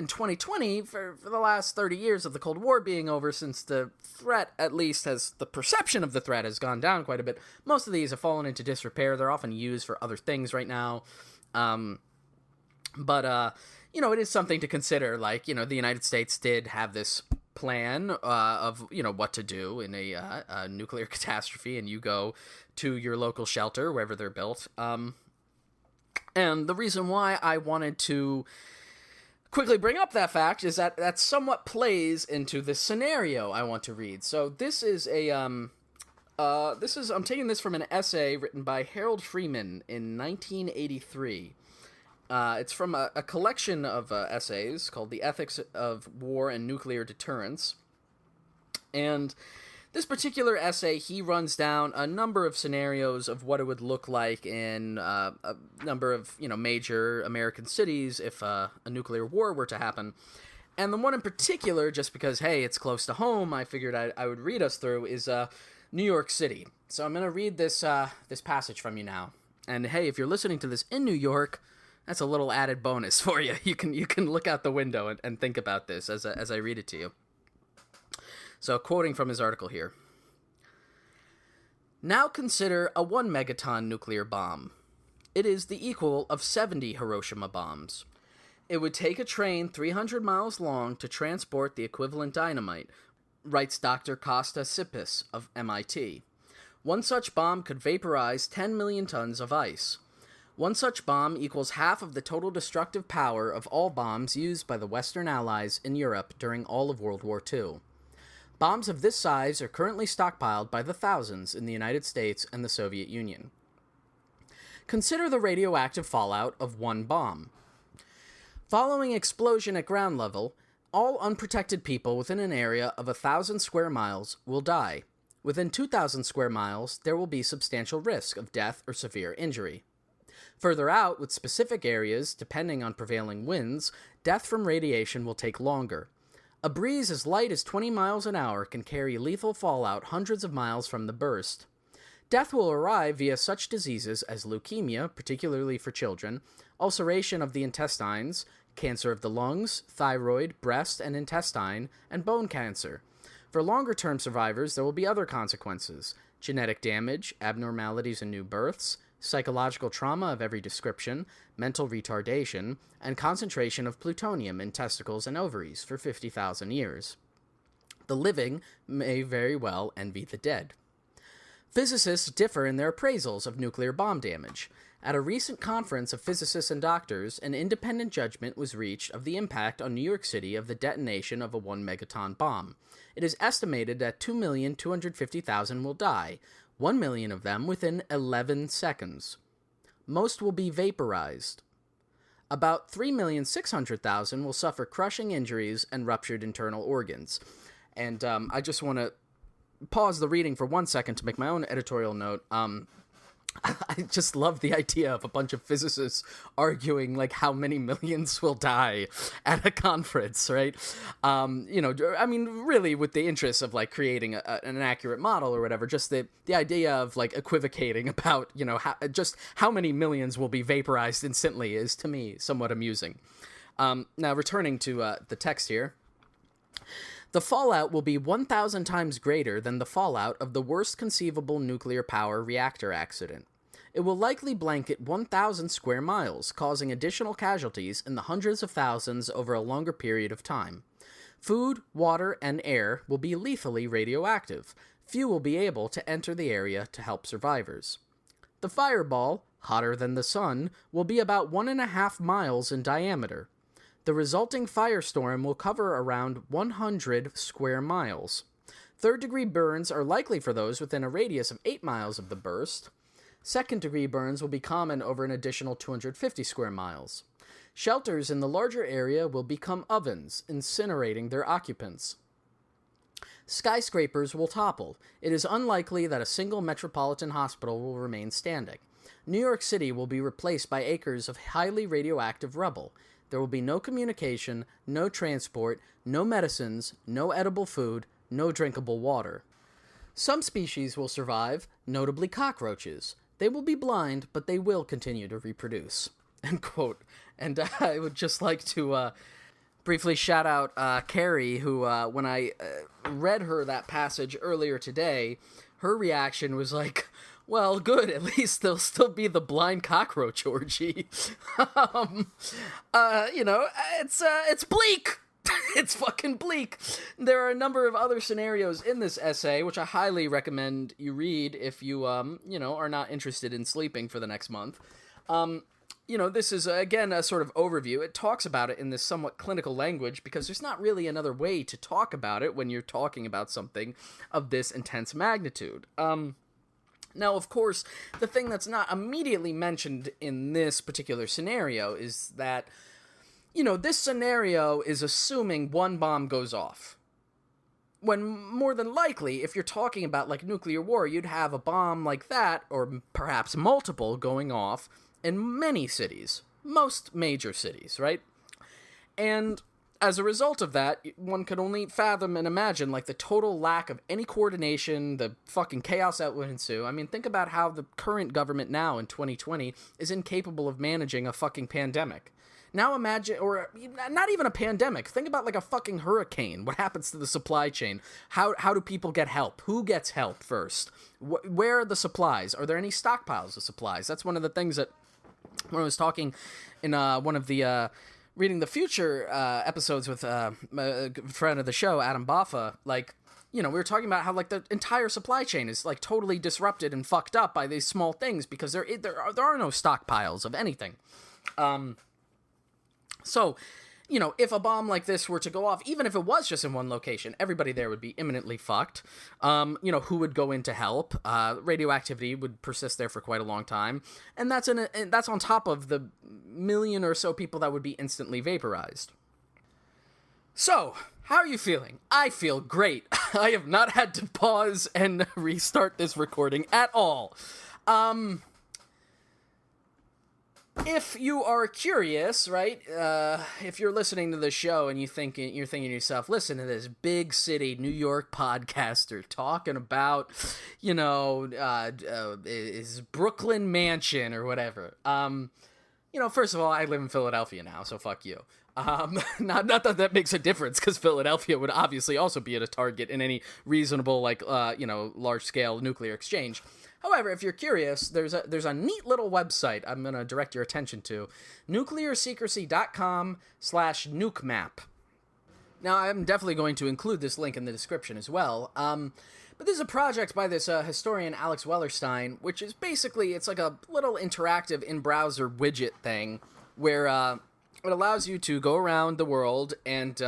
2020, for the last 30 years of the Cold War being over, since the threat, at least the perception of the threat has gone down quite a bit, most of these have fallen into disrepair. They're often used for other things right now. But it is something to consider. Like, the United States did have this plan of what to do in a nuclear catastrophe, and you go to your local shelter wherever they're built. And the reason why I wanted to quickly bring up that fact is that somewhat plays into the scenario I want to read. So this is I'm taking this from an essay written by Harold Freeman in 1983. It's from a collection of essays called The Ethics of War and Nuclear Deterrence. And this particular essay, he runs down a number of scenarios of what it would look like in a number of, major American cities if a nuclear war were to happen. And the one in particular, just because, hey, it's close to home, I figured I would read us through, is New York City. So I'm going to read this passage from you now. And hey, if you're listening to this in New York, that's a little added bonus for you. You can look out the window and think about this as I read it to you. So, quoting from his article here. Now consider a 1 megaton nuclear bomb. It is the equal of 70 Hiroshima bombs. It would take a train 300 miles long to transport the equivalent dynamite, writes Dr. Costa Sipis of MIT. One such bomb could vaporize 10 million tons of ice. One such bomb equals half of the total destructive power of all bombs used by the Western Allies in Europe during all of World War II. Bombs of this size are currently stockpiled by the thousands in the United States and the Soviet Union. Consider the radioactive fallout of one bomb. Following explosion at ground level, all unprotected people within an area of 1,000 square miles will die. Within 2,000 square miles, there will be substantial risk of death or severe injury. Further out, with specific areas, depending on prevailing winds, death from radiation will take longer. A breeze as light as 20 miles an hour can carry lethal fallout hundreds of miles from the burst. Death will arrive via such diseases as leukemia, particularly for children, ulceration of the intestines, cancer of the lungs, thyroid, breast and intestine, and bone cancer. For longer-term survivors, there will be other consequences: genetic damage, abnormalities in new births, psychological trauma of every description, mental retardation, and concentration of plutonium in testicles and ovaries for 50,000 years. The living may very well envy the dead. Physicists differ in their appraisals of nuclear bomb damage. At a recent conference of physicists and doctors, an independent judgment was reached of the impact on New York City of the detonation of a 1 megaton bomb. It is estimated that 2,250,000 will die, 1 million of them within 11 seconds. Most will be vaporized. About 3,600,000 will suffer crushing injuries and ruptured internal organs. And I just want to pause the reading for 1 second to make my own editorial note. I just love the idea of a bunch of physicists arguing like how many millions will die at a conference, right? I mean, really with the interest of like creating an accurate model or whatever, just the idea of like equivocating about, how many millions will be vaporized instantly is to me somewhat amusing. Now returning to the text here. The fallout will be 1,000 times greater than the fallout of the worst conceivable nuclear power reactor accident. It will likely blanket 1,000 square miles, causing additional casualties in the hundreds of thousands over a longer period of time. Food, water, and air will be lethally radioactive. Few will be able to enter the area to help survivors. The fireball, hotter than the sun, will be about 1.5 miles in diameter. The resulting firestorm will cover around 100 square miles. Third-degree burns are likely for those within a radius of 8 miles of the burst. Second-degree burns will be common over an additional 250 square miles. Shelters in the larger area will become ovens, incinerating their occupants. Skyscrapers will topple. It is unlikely that a single metropolitan hospital will remain standing. New York City will be replaced by acres of highly radioactive rubble. There will be no communication, no transport, no medicines, no edible food, no drinkable water. Some species will survive, notably cockroaches. They will be blind, but they will continue to reproduce. End quote. And I would just like to briefly shout out Carrie, who, when I read her that passage earlier today, her reaction was like, well, good, at least there'll still be the blind cockroach orgy. It's bleak. It's fucking bleak. There are a number of other scenarios in this essay, which I highly recommend you read if you, are not interested in sleeping for the next month. This is, again, a sort of overview. It talks about it in this somewhat clinical language because there's not really another way to talk about it when you're talking about something of this intense magnitude. Now, of course, the thing that's not immediately mentioned in this particular scenario is that, this scenario is assuming one bomb goes off. When more than likely, if you're talking about, like, nuclear war, you'd have a bomb like that, or perhaps multiple, going off in many cities. Most major cities, right? And as a result of that, one could only fathom and imagine, like, the total lack of any coordination, the fucking chaos that would ensue. I mean, think about how the current government now in 2020 is incapable of managing a fucking pandemic. Now imagine, or not even a pandemic. Think about like a fucking hurricane. What happens to the supply chain? How do people get help? Who gets help first? Where are the supplies? Are there any stockpiles of supplies? That's one of the things that, when I was talking in one of the Reading the Future episodes with a friend of the show, Adam Baffa, like, we were talking about how, like, the entire supply chain is, like, totally disrupted and fucked up by these small things because there are no stockpiles of anything. So, if a bomb like this were to go off, even if it was just in one location, everybody there would be imminently fucked. Who would go in to help? Radioactivity would persist there for quite a long time. And that's on top of the million or so people that would be instantly vaporized. So, how are you feeling? I feel great. I have not had to pause and restart this recording at all. If you are curious, right, if you're listening to the show and you're thinking to yourself, listen to this big city New York podcaster talking about, his Brooklyn mansion or whatever. First of all, I live in Philadelphia now, so fuck you. Not that that makes a difference, because Philadelphia would obviously also be at a target in any reasonable, large-scale nuclear exchange. However, if you're curious, there's a neat little website I'm going to direct your attention to, nuclearsecrecy.com/nukemap. Now, I'm definitely going to include this link in the description as well, but this is a project by this historian Alex Wellerstein, which is basically, it's like a little interactive in-browser widget thing, where it allows you to go around the world and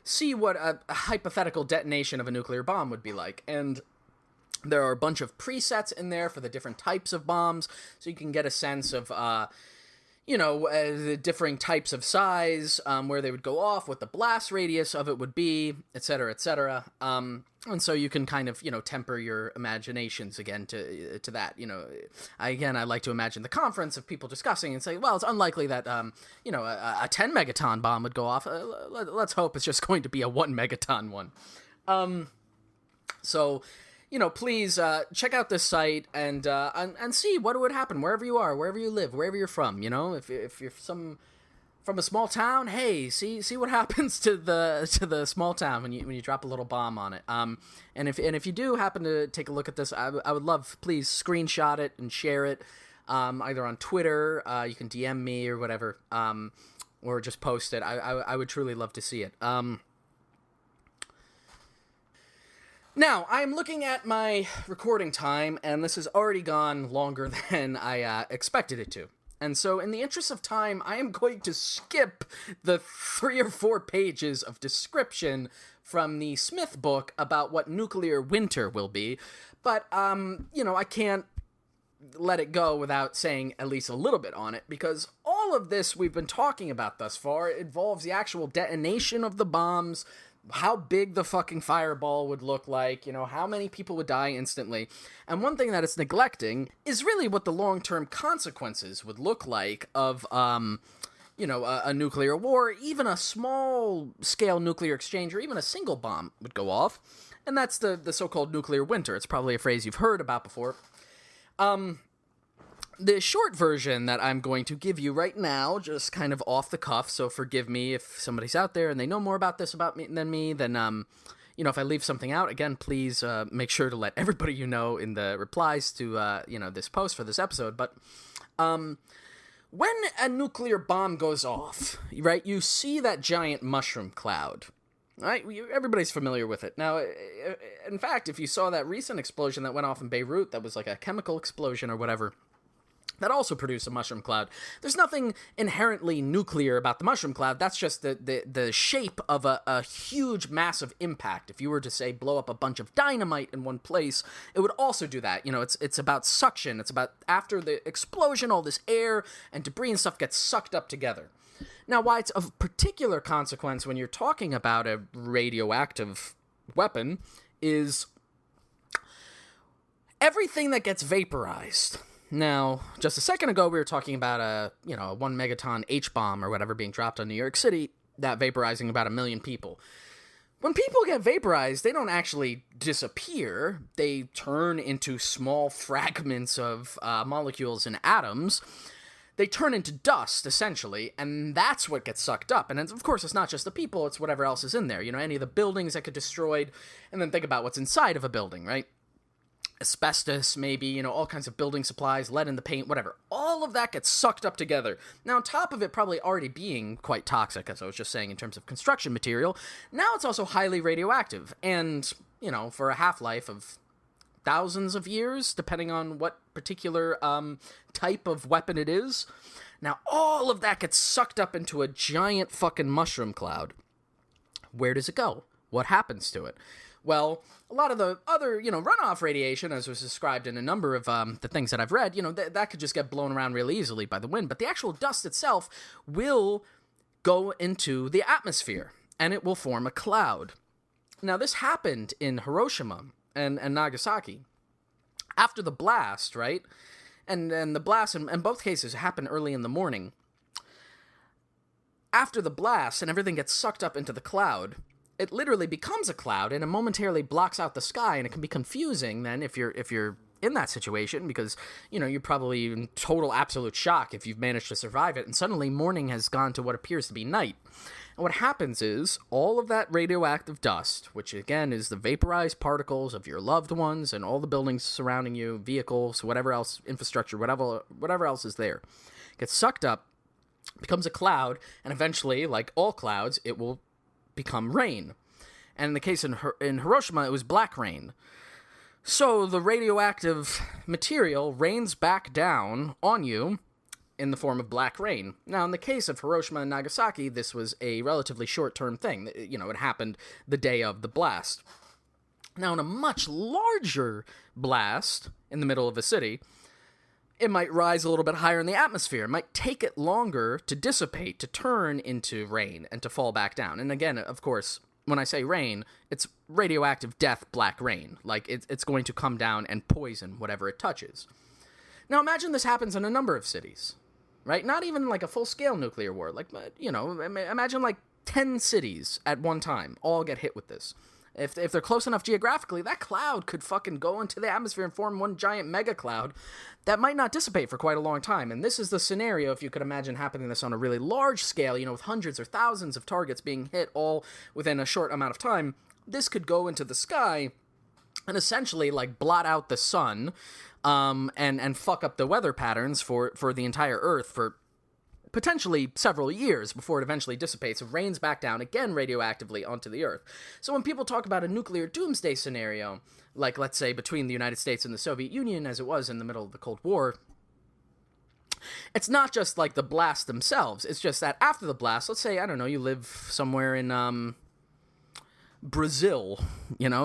see what a hypothetical detonation of a nuclear bomb would be like, and there are a bunch of presets in there for the different types of bombs, so you can get a sense of, the differing types of size, where they would go off, what the blast radius of it would be, etc., etc. And so you can kind of, temper your imaginations again to that. I like to imagine the conference of people discussing and say, well, it's unlikely that, a 10 megaton bomb would go off. Let's hope it's just going to be a 1 megaton one. So, please check out this site and see what would happen wherever you are, wherever you live, wherever you're from. If you're from a small town, hey, see what happens to the small town when you drop a little bomb on it. And if you do happen to take a look at this, I would love, please screenshot it and share it, either on Twitter. You can DM me or whatever, or just post it. I would truly love to see it. Now, I'm looking at my recording time, and this has already gone longer than I expected it to. And so, in the interest of time, I am going to skip the 3 or 4 pages of description from the Smith book about what nuclear winter will be. But, I can't let it go without saying at least a little bit on it, because all of this we've been talking about thus far involves the actual detonation of the bombs, how big the fucking fireball would look like, how many people would die instantly. And one thing that it's neglecting is really what the long-term consequences would look like of, a nuclear war. Even a small-scale nuclear exchange or even a single bomb would go off. And that's the so-called nuclear winter. It's probably a phrase you've heard about before. The short version that I'm going to give you right now, just kind of off the cuff, so forgive me if somebody's out there and they know more about this than me, then, if I leave something out, again, please make sure to let everybody you know in the replies to, this post for this episode. But when a nuclear bomb goes off, right, you see that giant mushroom cloud. Right? Everybody's familiar with it. Now, in fact, if you saw that recent explosion that went off in Beirut, that was like a chemical explosion or whatever, that also produced a mushroom cloud. There's nothing inherently nuclear about the mushroom cloud. That's just the shape of a huge, massive impact. If you were to, say, blow up a bunch of dynamite in one place, it would also do that. It's about suction. It's about, after the explosion, all this air and debris and stuff gets sucked up together. Now, why it's of particular consequence when you're talking about a radioactive weapon is everything that gets vaporized. Now, just a second ago, we were talking about a 1 megaton H-bomb or whatever being dropped on New York City, that vaporizing about 1 million people. When people get vaporized, they don't actually disappear. They turn into small fragments of molecules and atoms they turn into dust, essentially, and that's what gets sucked up. And of course, it's not just the people, it's whatever else is in there. Any of the buildings that get destroyed, and then think about what's inside of a building, right? Asbestos, maybe, all kinds of building supplies, lead in the paint, whatever. All of that gets sucked up together. Now, on top of it probably already being quite toxic, as I was just saying, in terms of construction material, now it's also highly radioactive. And, for a half-life of thousands of years, depending on what particular type of weapon it is. Now, all of that gets sucked up into a giant fucking mushroom cloud. Where does it go? What happens to it? Well, a lot of the other, runoff radiation, as was described in a number of the things that I've read, that could just get blown around really easily by the wind. But the actual dust itself will go into the atmosphere, and it will form a cloud. Now, this happened in Hiroshima and Nagasaki. After the blast, right? And the blast, in both cases, happened early in the morning. After the blast, and everything gets sucked up into the cloud, it literally becomes a cloud, and it momentarily blocks out the sky, and it can be confusing then if you're in that situation, because, you're probably in total absolute shock if you've managed to survive it, and suddenly morning has gone to what appears to be night. And what happens is, all of that radioactive dust, which again is the vaporized particles of your loved ones and all the buildings surrounding you, vehicles, whatever else, infrastructure, whatever else is there, gets sucked up, becomes a cloud, and eventually, like all clouds, it will become rain. And in the case in Hiroshima, it was black rain. So the radioactive material rains back down on you in the form of black rain. Now, in the case of Hiroshima and Nagasaki, this was a relatively short-term thing. It happened the day of the blast. Now, in a much larger blast in the middle of a city, it might rise a little bit higher in the atmosphere. It might take it longer to dissipate, to turn into rain, and to fall back down. And again, of course, when I say rain, it's radioactive death black rain. Like, it's going to come down and poison whatever it touches. Now, imagine this happens in a number of cities, right? Not even like a full-scale nuclear war. Like, imagine like 10 cities at one time all get hit with this. If they're close enough geographically, that cloud could fucking go into the atmosphere and form one giant mega cloud that might not dissipate for quite a long time. And this is the scenario, if you could imagine happening this on a really large scale, with hundreds or thousands of targets being hit all within a short amount of time. This could go into the sky and essentially like blot out the sun, and fuck up the weather patterns for the entire Earth for potentially several years before it eventually dissipates and rains back down again radioactively onto the Earth. So when people talk about a nuclear doomsday scenario, like let's say between the United States and the Soviet Union as it was in the middle of the Cold War, it's not just like the blasts themselves, it's just that after the blast, let's say, I don't know, you live somewhere in Brazil,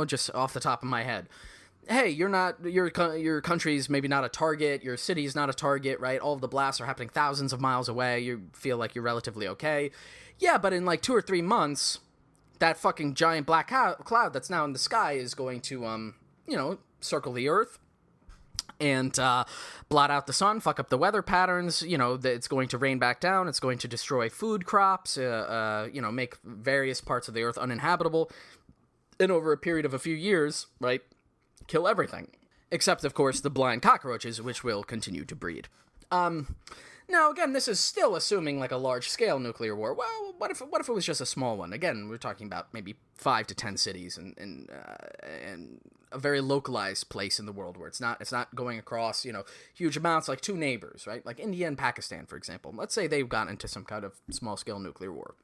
just off the top of my head. Hey, your country's maybe not a target, your city's not a target, right? All of the blasts are happening thousands of miles away, you feel like you're relatively okay. Yeah, but in like 2 or 3 months, that fucking giant black cloud that's now in the sky is going to, circle the Earth and blot out the sun, fuck up the weather patterns, it's going to rain back down, it's going to destroy food crops, make various parts of the Earth uninhabitable, and over a period of a few years, right, kill everything. Except, of course, the blind cockroaches, which will continue to breed. Now, again, this is still assuming, like, a large-scale nuclear war. Well, what if it was just a small one? Again, we're talking about maybe 5 to 10 cities and a very localized place in the world where it's not going across, huge amounts, like 2 neighbors, right? Like India and Pakistan, for example. Let's say they've gotten into some kind of small-scale nuclear war.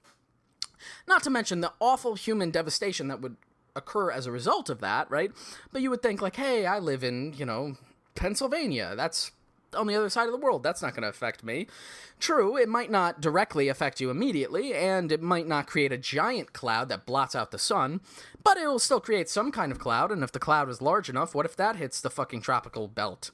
Not to mention the awful human devastation that would occur as a result of that, right? But you would think, like, hey, I live in, Pennsylvania. That's on the other side of the world. That's not going to affect me. True, it might not directly affect you immediately, and it might not create a giant cloud that blots out the sun, but it will still create some kind of cloud, and if the cloud is large enough, what if that hits the fucking tropical belt?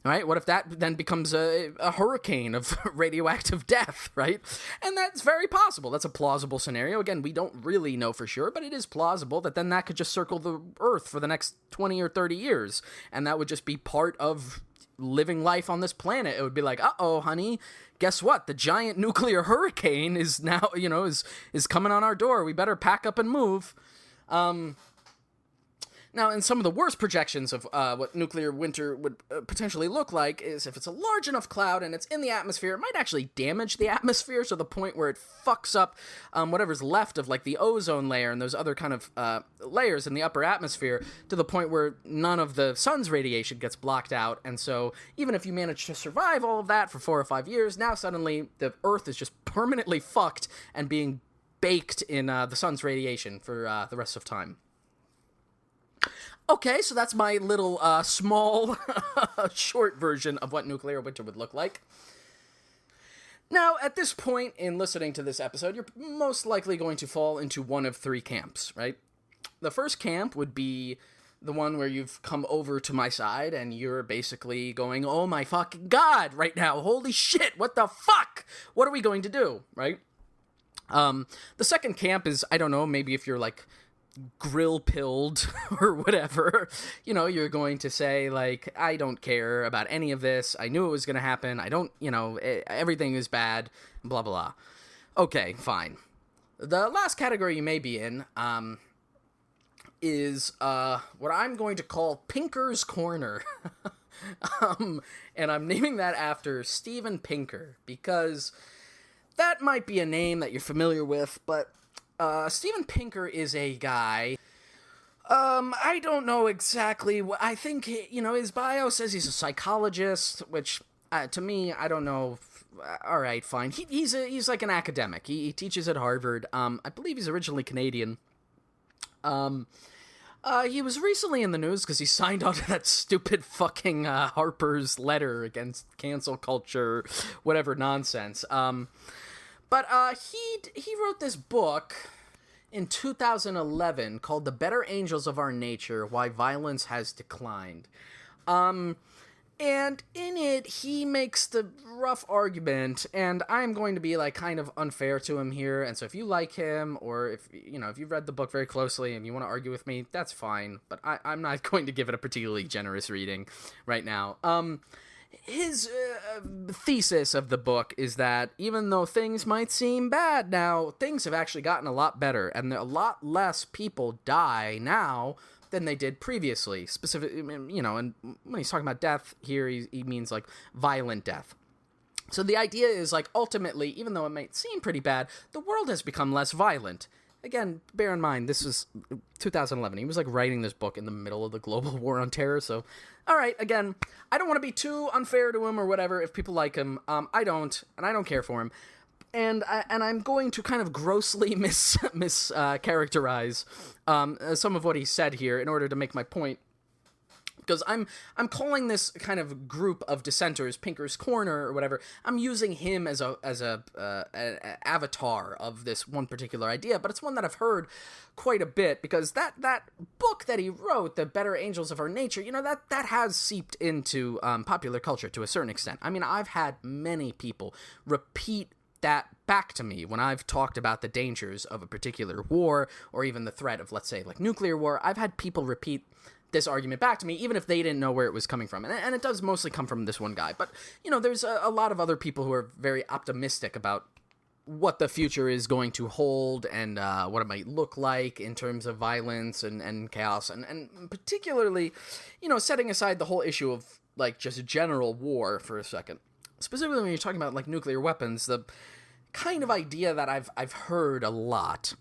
Right? What if that then becomes a hurricane of radioactive death, right? And that's very possible. That's a plausible scenario. Again, we don't really know for sure, but it is plausible that then that could just circle the Earth for the next 20 or 30 years, and that would just be part of living life on this planet. It would be like, uh-oh, honey, guess what? The giant nuclear hurricane is now, is coming on our door. We better pack up and move. Now, in some of the worst projections of what nuclear winter would potentially look like is if it's a large enough cloud and it's in the atmosphere, it might actually damage the atmosphere to the point where it fucks up whatever's left of, like, the ozone layer and those other kind of layers in the upper atmosphere to the point where none of the sun's radiation gets blocked out. And so even if you manage to survive all of that for 4 or 5 years, now suddenly the Earth is just permanently fucked and being baked in the sun's radiation for the rest of time. Okay, so that's my little, small, short version of what nuclear winter would look like. Now, at this point in listening to this episode, you're most likely going to fall into one of 3 camps, right? The first camp would be the one where you've come over to my side and you're basically going, oh my fucking god, right now, holy shit, what the fuck? What are we going to do, right? The second camp is, I don't know, maybe if you're, like, grill-pilled or whatever, you know, you're going to say, like, I don't care about any of this, I knew it was going to happen, I don't, you know, everything is bad, blah, blah. Okay, fine. The last category you may be in, is, what I'm going to call Pinker's Corner. And I'm naming that after Steven Pinker, because that might be a name that you're familiar with, but Steven Pinker is a guy, I don't know exactly what, I think, you know, his bio says he's a psychologist, which, to me, I don't know, alright, fine, he's like an academic, he teaches at Harvard, I believe he's originally Canadian, he was recently in the news because he signed on to that stupid fucking, Harper's letter against cancel culture, whatever nonsense, But he wrote this book in 2011 called The Better Angels of Our Nature, Why Violence Has Declined. And in it, he makes the rough argument, and I'm going to be, like, kind of unfair to him here, and so if you like him, or if, you know, if you've read the book very closely and you want to argue with me, that's fine, but I'm not going to give it a particularly generous reading right now. His thesis of the book is that even though things might seem bad now, things have actually gotten a lot better, and a lot less people die now than they did previously. Specifically, you know, and when he's talking about death here, he means, like, violent death. So the idea is, like, ultimately, even though it might seem pretty bad, the world has become less violent. Again, bear in mind, this was 2011. He was, like, writing this book in the middle of the global war on terror, so... Alright, again, I don't want to be too unfair to him or whatever if people like him. I don't, and I don't care for him. And I'm going to kind of grossly mischaracterize some of what he said here in order to make my point. Because I'm calling this kind of group of dissenters Pinker's Corner or whatever. I'm using him as an avatar of this one particular idea, but it's one that I've heard quite a bit because that book that he wrote, The Better Angels of Our Nature, you know, that has seeped into popular culture to a certain extent. I mean, I've had many people repeat that back to me when I've talked about the dangers of a particular war or even the threat of, let's say, like nuclear war. I've had people repeat this argument back to me, even if they didn't know where it was coming from. And it does mostly come from this one guy. But, you know, there's a lot of other people who are very optimistic about what the future is going to hold and what it might look like in terms of violence and chaos. And particularly, you know, setting aside the whole issue of, like, just general war for a second. Specifically when you're talking about, like, nuclear weapons, the kind of idea that I've heard a lot,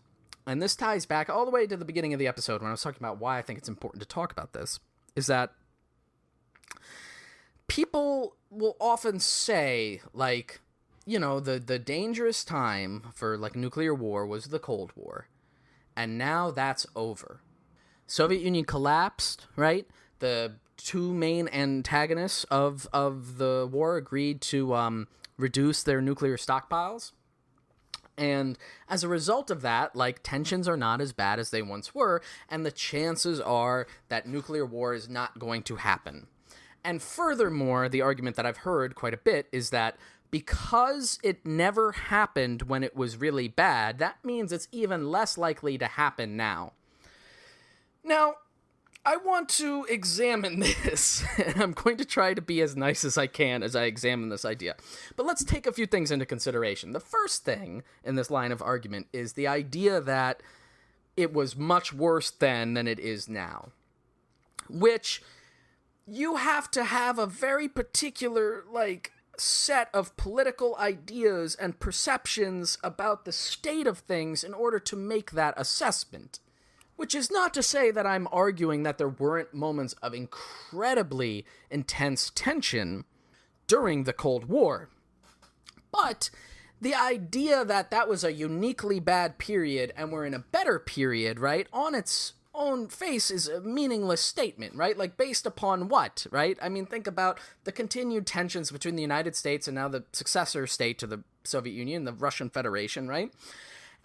and this ties back all the way to the beginning of the episode when I was talking about why I think it's important to talk about this, is that people will often say, like, you know, the dangerous time for, like, nuclear war was the Cold War, and now that's over. Soviet Union collapsed, right? The two main antagonists of the war agreed to reduce their nuclear stockpiles. And as a result of that, like, tensions are not as bad as they once were, and the chances are that nuclear war is not going to happen. And furthermore, the argument that I've heard quite a bit is that because it never happened when it was really bad, that means it's even less likely to happen now. Now, I want to examine this, and I'm going to try to be as nice as I can as I examine this idea. But let's take a few things into consideration. The first thing in this line of argument is the idea that it was much worse then than it is now. which you have to have a very particular, like, set of political ideas and perceptions about the state of things in order to make that assessment. Which is not to say that I'm arguing that there weren't moments of incredibly intense tension during the Cold War. But the idea that that was a uniquely bad period and we're in a better period, right, on its own face is a meaningless statement, right? Like, based upon what, right? I mean, think about the continued tensions between the United States and now the successor state to the Soviet Union, the Russian Federation, right?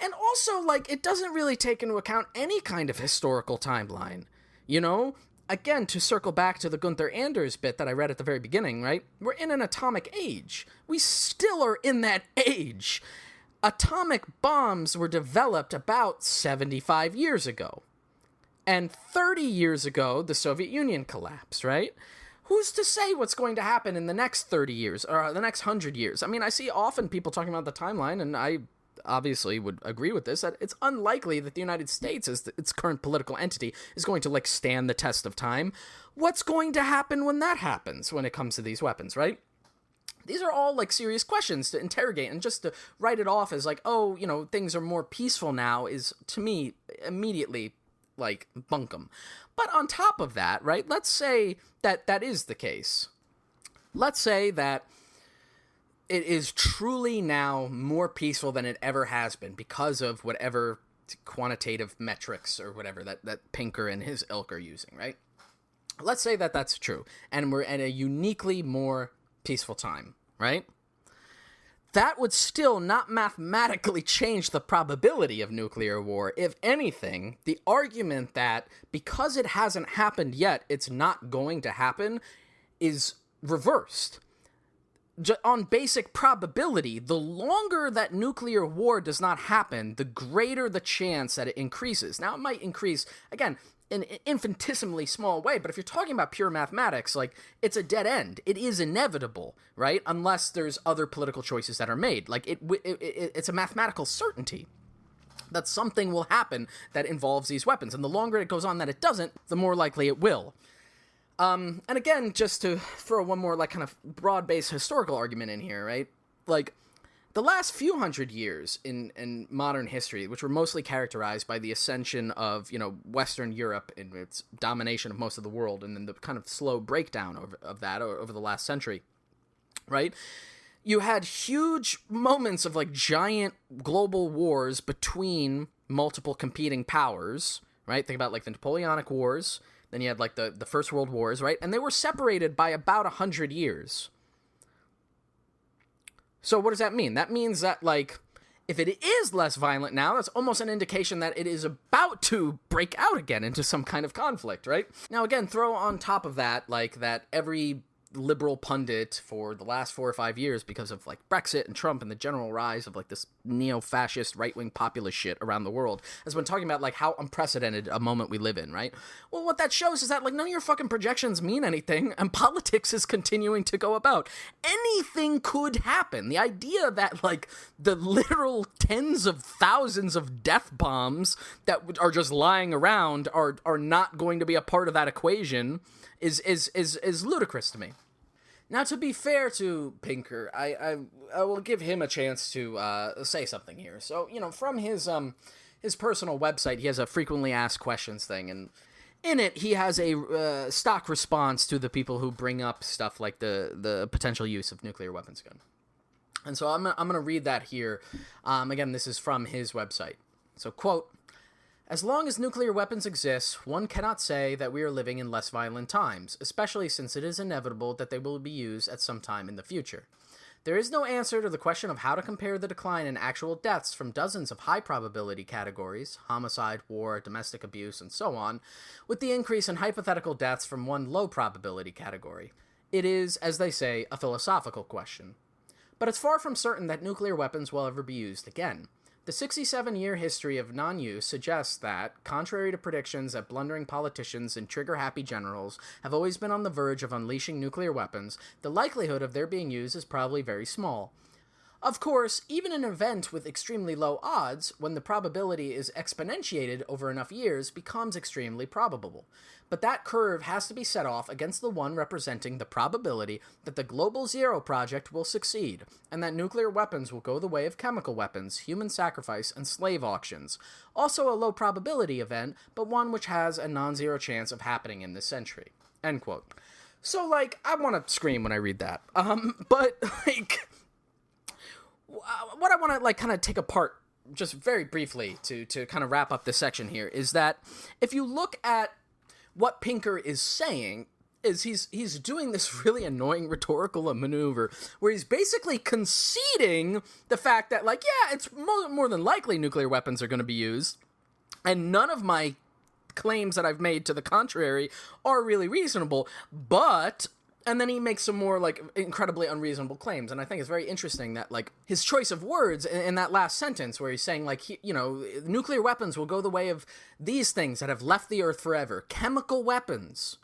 And also, like, it doesn't really take into account any kind of historical timeline, you know? Again, to circle back to the Gunther Anders bit that I read at the very beginning, right? We're in an atomic age. We still are in that age. Atomic bombs were developed about 75 years ago. And 30 years ago, the Soviet Union collapsed, right? Who's to say what's going to happen in the next 30 years, or the next 100 years? I mean, I see often people talking about the timeline, and I obviously would agree with this, that it's unlikely that the United States, as its current political entity, is going to, like, stand the test of time. What's going to happen when that happens, when it comes to these weapons, right? These are all, like, serious questions to interrogate, and just to write it off as, like, oh, you know, things are more peaceful now is, to me, immediately, like, bunkum. But on top of that, right, let's say that that is the case. Let's say that it is truly now more peaceful than it ever has been because of whatever quantitative metrics or whatever that Pinker and his ilk are using, right? Let's say that that's true, and we're at a uniquely more peaceful time, right? That would still not mathematically change the probability of nuclear war. If anything, the argument that because it hasn't happened yet, it's not going to happen is reversed. On basic probability, the longer that nuclear war does not happen, the greater the chance that it increases. Now, it might increase, again, in an infinitesimally small way, but if you're talking about pure mathematics, like, it's a dead end. It is inevitable, right? Unless there's other political choices that are made. Like, it's a mathematical certainty that something will happen that involves these weapons. And the longer it goes on that it doesn't, the more likely it will. And again, just to throw one more, like, kind of broad-based historical argument in here, right? Like, the last few hundred years in modern history, which were mostly characterized by the ascension of, you know, Western Europe and its domination of most of the world, and then the kind of slow breakdown of that over the last century, right? You had huge moments of, like, giant global wars between multiple competing powers, right? Think about, like, the Napoleonic Wars. Then you had, like, the First World Wars, right? And they were separated by about 100 years. So what does that mean? That means that, like, if it is less violent now, that's almost an indication that it is about to break out again into some kind of conflict, right? Now, again, throw on top of that, like, that every liberal pundit for the last 4 or 5 years, because of, like, Brexit and Trump and the general rise of, like, this neo-fascist right-wing populist shit around the world, has been talking about, like, how unprecedented a moment we live in, right? Well, what that shows is that, like, none of your fucking projections mean anything, and politics is continuing to go about. Anything could happen. The idea that, like, the literal tens of thousands of death bombs that are just lying around are not going to be a part of that equation is ludicrous to me. Now, to be fair to Pinker, I will give him a chance to say something here. So, you know, from his personal website, he has a frequently asked questions thing, and in it, he has a stock response to the people who bring up stuff like the potential use of nuclear weapons again. And so I'm going to read that here. Again, this is from his website. So, quote, "As long as nuclear weapons exist, one cannot say that we are living in less violent times, especially since it is inevitable that they will be used at some time in the future. There is no answer to the question of how to compare the decline in actual deaths from dozens of high-probability categories, homicide, war, domestic abuse, and so on, with the increase in hypothetical deaths from one low-probability category. It is, as they say, a philosophical question. But it's far from certain that nuclear weapons will ever be used again. The 67-year history of non-use suggests that, contrary to predictions that blundering politicians and trigger-happy generals have always been on the verge of unleashing nuclear weapons, the likelihood of their being used is probably very small. Of course, even an event with extremely low odds, when the probability is exponentiated over enough years, becomes extremely probable. But that curve has to be set off against the one representing the probability that the Global Zero project will succeed, and that nuclear weapons will go the way of chemical weapons, human sacrifice, and slave auctions. Also a low probability event, but one which has a non-zero chance of happening in this century. End quote. So, like, I want to scream when I read that. But, like, what I want to, like, kind of take apart just very briefly to kind of wrap up this section here is that if you look at what Pinker is saying, is he's doing this really annoying rhetorical maneuver where he's basically conceding the fact that, like, yeah, it's more than likely nuclear weapons are going to be used, and none of my claims that I've made to the contrary are really reasonable, but... And then he makes some more, like, incredibly unreasonable claims. And I think it's very interesting that, like, his choice of words in that last sentence where he's saying, like, nuclear weapons will go the way of these things that have left the Earth forever. Chemical weapons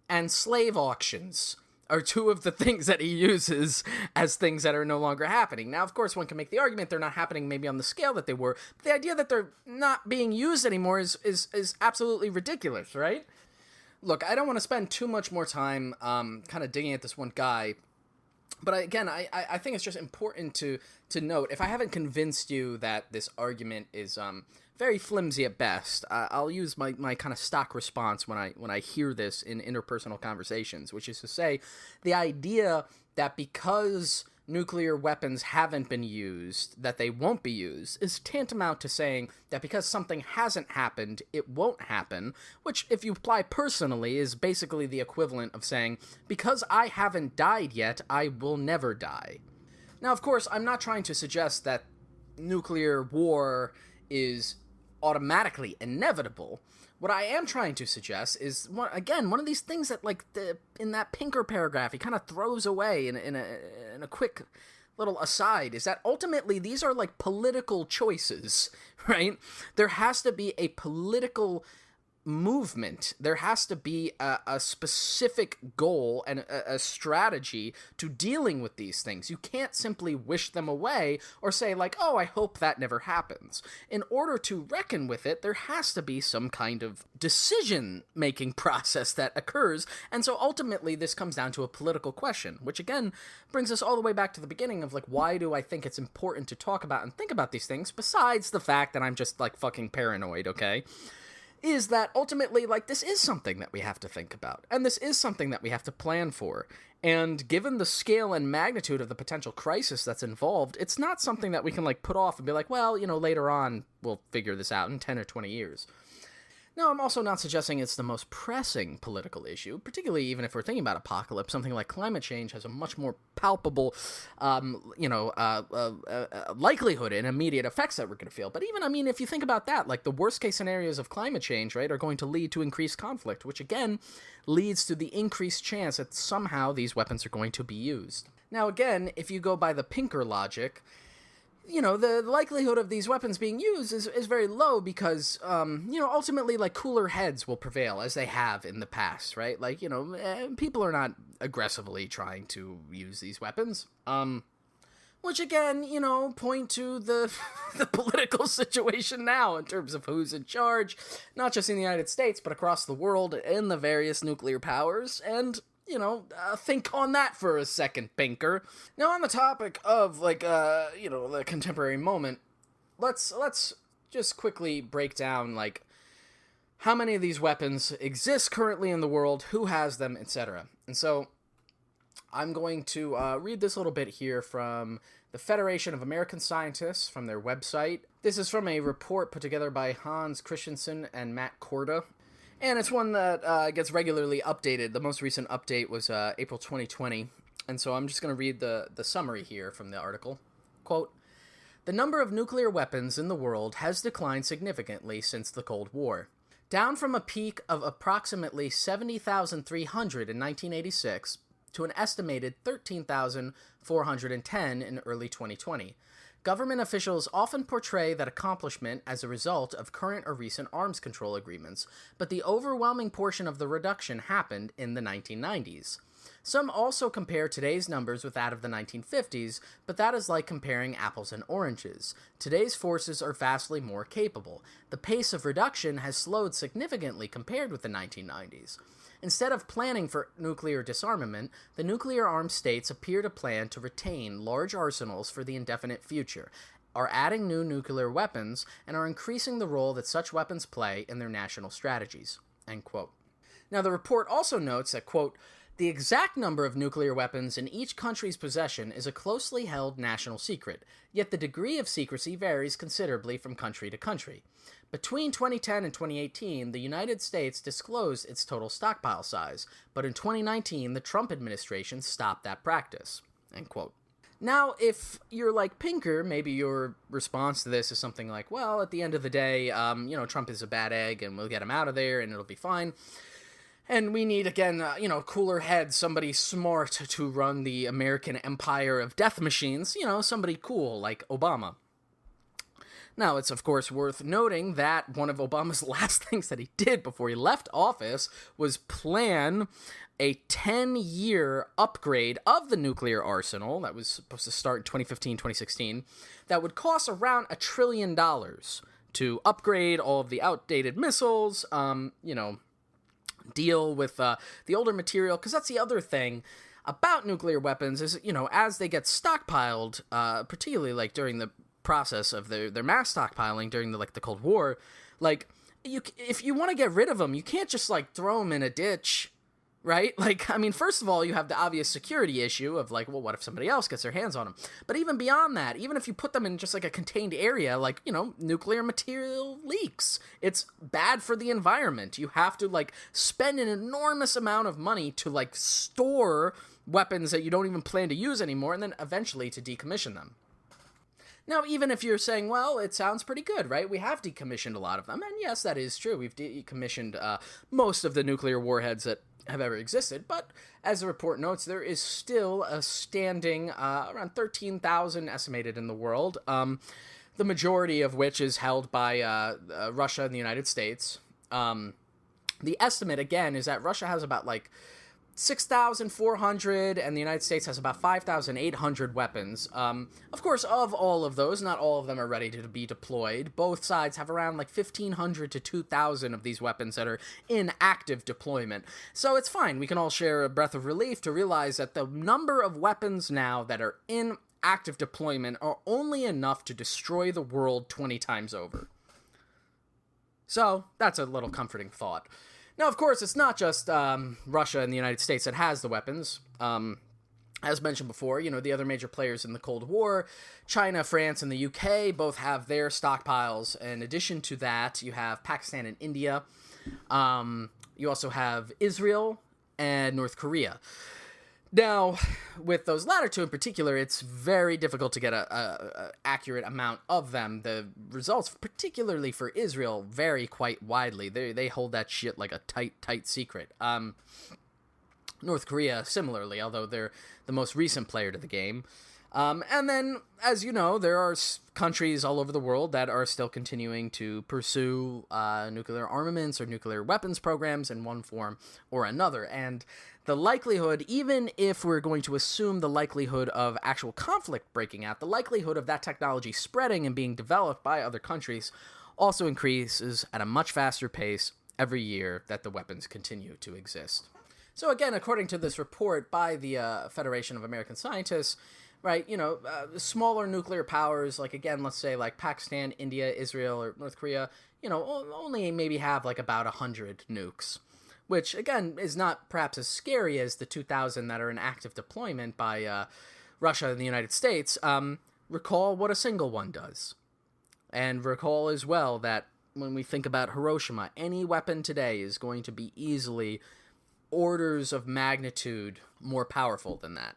and slave auctions are two of the things that he uses as things that are no longer happening. Now, of course, one can make the argument they're not happening maybe on the scale that they were. But the idea that they're not being used anymore is absolutely ridiculous, right? Look, I don't want to spend too much more time kind of digging at this one guy, but I think it's just important to note, if I haven't convinced you that this argument is very flimsy at best, I'll use my kind of stock response when I hear this in interpersonal conversations, which is to say, the idea that because nuclear weapons haven't been used, that they won't be used, is tantamount to saying that because something hasn't happened, it won't happen, which, if you apply personally, is basically the equivalent of saying, because I haven't died yet, I will never die. Now, of course, I'm not trying to suggest that nuclear war is automatically inevitable. What I am trying to suggest is, one of these things that, like, in that Pinker paragraph, he kind of throws away in a quick little aside, is that ultimately these are, like, political choices, right? There has to be a political movement. There has to be a specific goal and a strategy to dealing with these things. You can't simply wish them away or say, like, oh, I hope that never happens. In order to reckon with it, there has to be some kind of decision-making process that occurs, and so ultimately this comes down to a political question, which again brings us all the way back to the beginning of, like, why do I think it's important to talk about and think about these things, besides the fact that I'm just, like, fucking paranoid, okay? Is that ultimately, like, this is something that we have to think about, and this is something that we have to plan for, and given the scale and magnitude of the potential crisis that's involved, it's not something that we can, like, put off and be like, well, later on we'll figure this out in 10 or 20 years. Now, I'm also not suggesting it's the most pressing political issue, particularly even if we're thinking about apocalypse. Something like climate change has a much more palpable, likelihood and immediate effects that we're going to feel. But even, I mean, if you think about that, like, the worst-case scenarios of climate change, right, are going to lead to increased conflict, which, again, leads to the increased chance that somehow these weapons are going to be used. Now, again, if you go by the Pinker logic, the likelihood of these weapons being used is very low because, ultimately, like, cooler heads will prevail, as they have in the past, right? Like, people are not aggressively trying to use these weapons. Which, again, point to the the political situation now in terms of who's in charge, not just in the United States, but across the world in the various nuclear powers, and... think on that for a second, Pinker. Now, on the topic of, like, the contemporary moment, let's just quickly break down, like, how many of these weapons exist currently in the world, who has them, etc. And so, I'm going to read this little bit here from the Federation of American Scientists, from their website. This is from a report put together by Hans Christensen and Matt Korda. And it's one that gets regularly updated. The most recent update was April 2020. And so I'm just going to read the summary here from the article. Quote, "The number of nuclear weapons in the world has declined significantly since the Cold War. Down from a peak of approximately 70,300 in 1986 to an estimated 13,410 in early 2020. Government officials often portray that accomplishment as a result of current or recent arms control agreements, but the overwhelming portion of the reduction happened in the 1990s. Some also compare today's numbers with that of the 1950s, but that is like comparing apples and oranges. Today's forces are vastly more capable. The pace of reduction has slowed significantly compared with the 1990s. Instead of planning for nuclear disarmament, the nuclear-armed states appear to plan to retain large arsenals for the indefinite future, are adding new nuclear weapons, and are increasing the role that such weapons play in their national strategies. End quote. Now, the report also notes that, quote, the exact number of nuclear weapons in each country's possession is a closely held national secret, yet the degree of secrecy varies considerably from country to country. Between 2010 and 2018, the United States disclosed its total stockpile size, but in 2019, the Trump administration stopped that practice. End quote. Now, if you're like Pinker, maybe your response to this is something like, well, at the end of the day, Trump is a bad egg, and we'll get him out of there, and it'll be fine. And we need, again, cooler heads, somebody smart to run the American empire of death machines, somebody cool like Obama. Now, it's of course worth noting that one of Obama's last things that he did before he left office was plan a 10-year upgrade of the nuclear arsenal that was supposed to start in 2015, 2016, that would cost around $1 trillion to upgrade all of the outdated missiles, deal with the older material, because that's the other thing about nuclear weapons is, as they get stockpiled, particularly like during the process of their mass stockpiling during the Cold War, if you want to get rid of them, you can't just throw them in a ditch, right? First of all, you have the obvious security issue of what if somebody else gets their hands on them? But even beyond that, even if you put them in just a contained area, nuclear material leaks. It's bad for the environment. You have to spend an enormous amount of money to store weapons that you don't even plan to use anymore, and then eventually to decommission them. Now, even if you're saying, well, it sounds pretty good, right? We have decommissioned a lot of them, and yes, that is true. We've decommissioned most of the nuclear warheads that have ever existed, but as the report notes, there is still a standing around 13,000 estimated in the world, the majority of which is held by Russia and the United States. The estimate, again, is that Russia has about 6,400, and the United States has about 5,800 weapons. Of course, of all of those, not all of them are ready to be deployed. Both sides have around 1,500 to 2,000 of these weapons that are in active deployment. So it's fine. We can all share a breath of relief to realize that the number of weapons now that are in active deployment are only enough to destroy the world 20 times over. So that's a little comforting thought. Now, of course, it's not just Russia and the United States that has the weapons. As mentioned before, the other major players in the Cold War, China, France, and the UK both have their stockpiles. In addition to that, you have Pakistan and India. You also have Israel and North Korea. Now, with those latter two in particular, it's very difficult to get a accurate amount of them. The results, particularly for Israel, vary quite widely. They hold that shit like a tight secret. North Korea, similarly, although they're the most recent player to the game. And then, as you know, there are countries all over the world that are still continuing to pursue nuclear armaments or nuclear weapons programs in one form or another. And the likelihood, even if we're going to assume the likelihood of actual conflict breaking out, the likelihood of that technology spreading and being developed by other countries also increases at a much faster pace every year that the weapons continue to exist. So again, according to this report by the Federation of American Scientists, right, smaller nuclear powers, again, let's say Pakistan, India, Israel, or North Korea, only maybe have about 100 nukes, which, again, is not perhaps as scary as the 2,000 that are in active deployment by Russia and the United States. Recall what a single one does. And recall as well that when we think about Hiroshima, any weapon today is going to be easily orders of magnitude more powerful than that.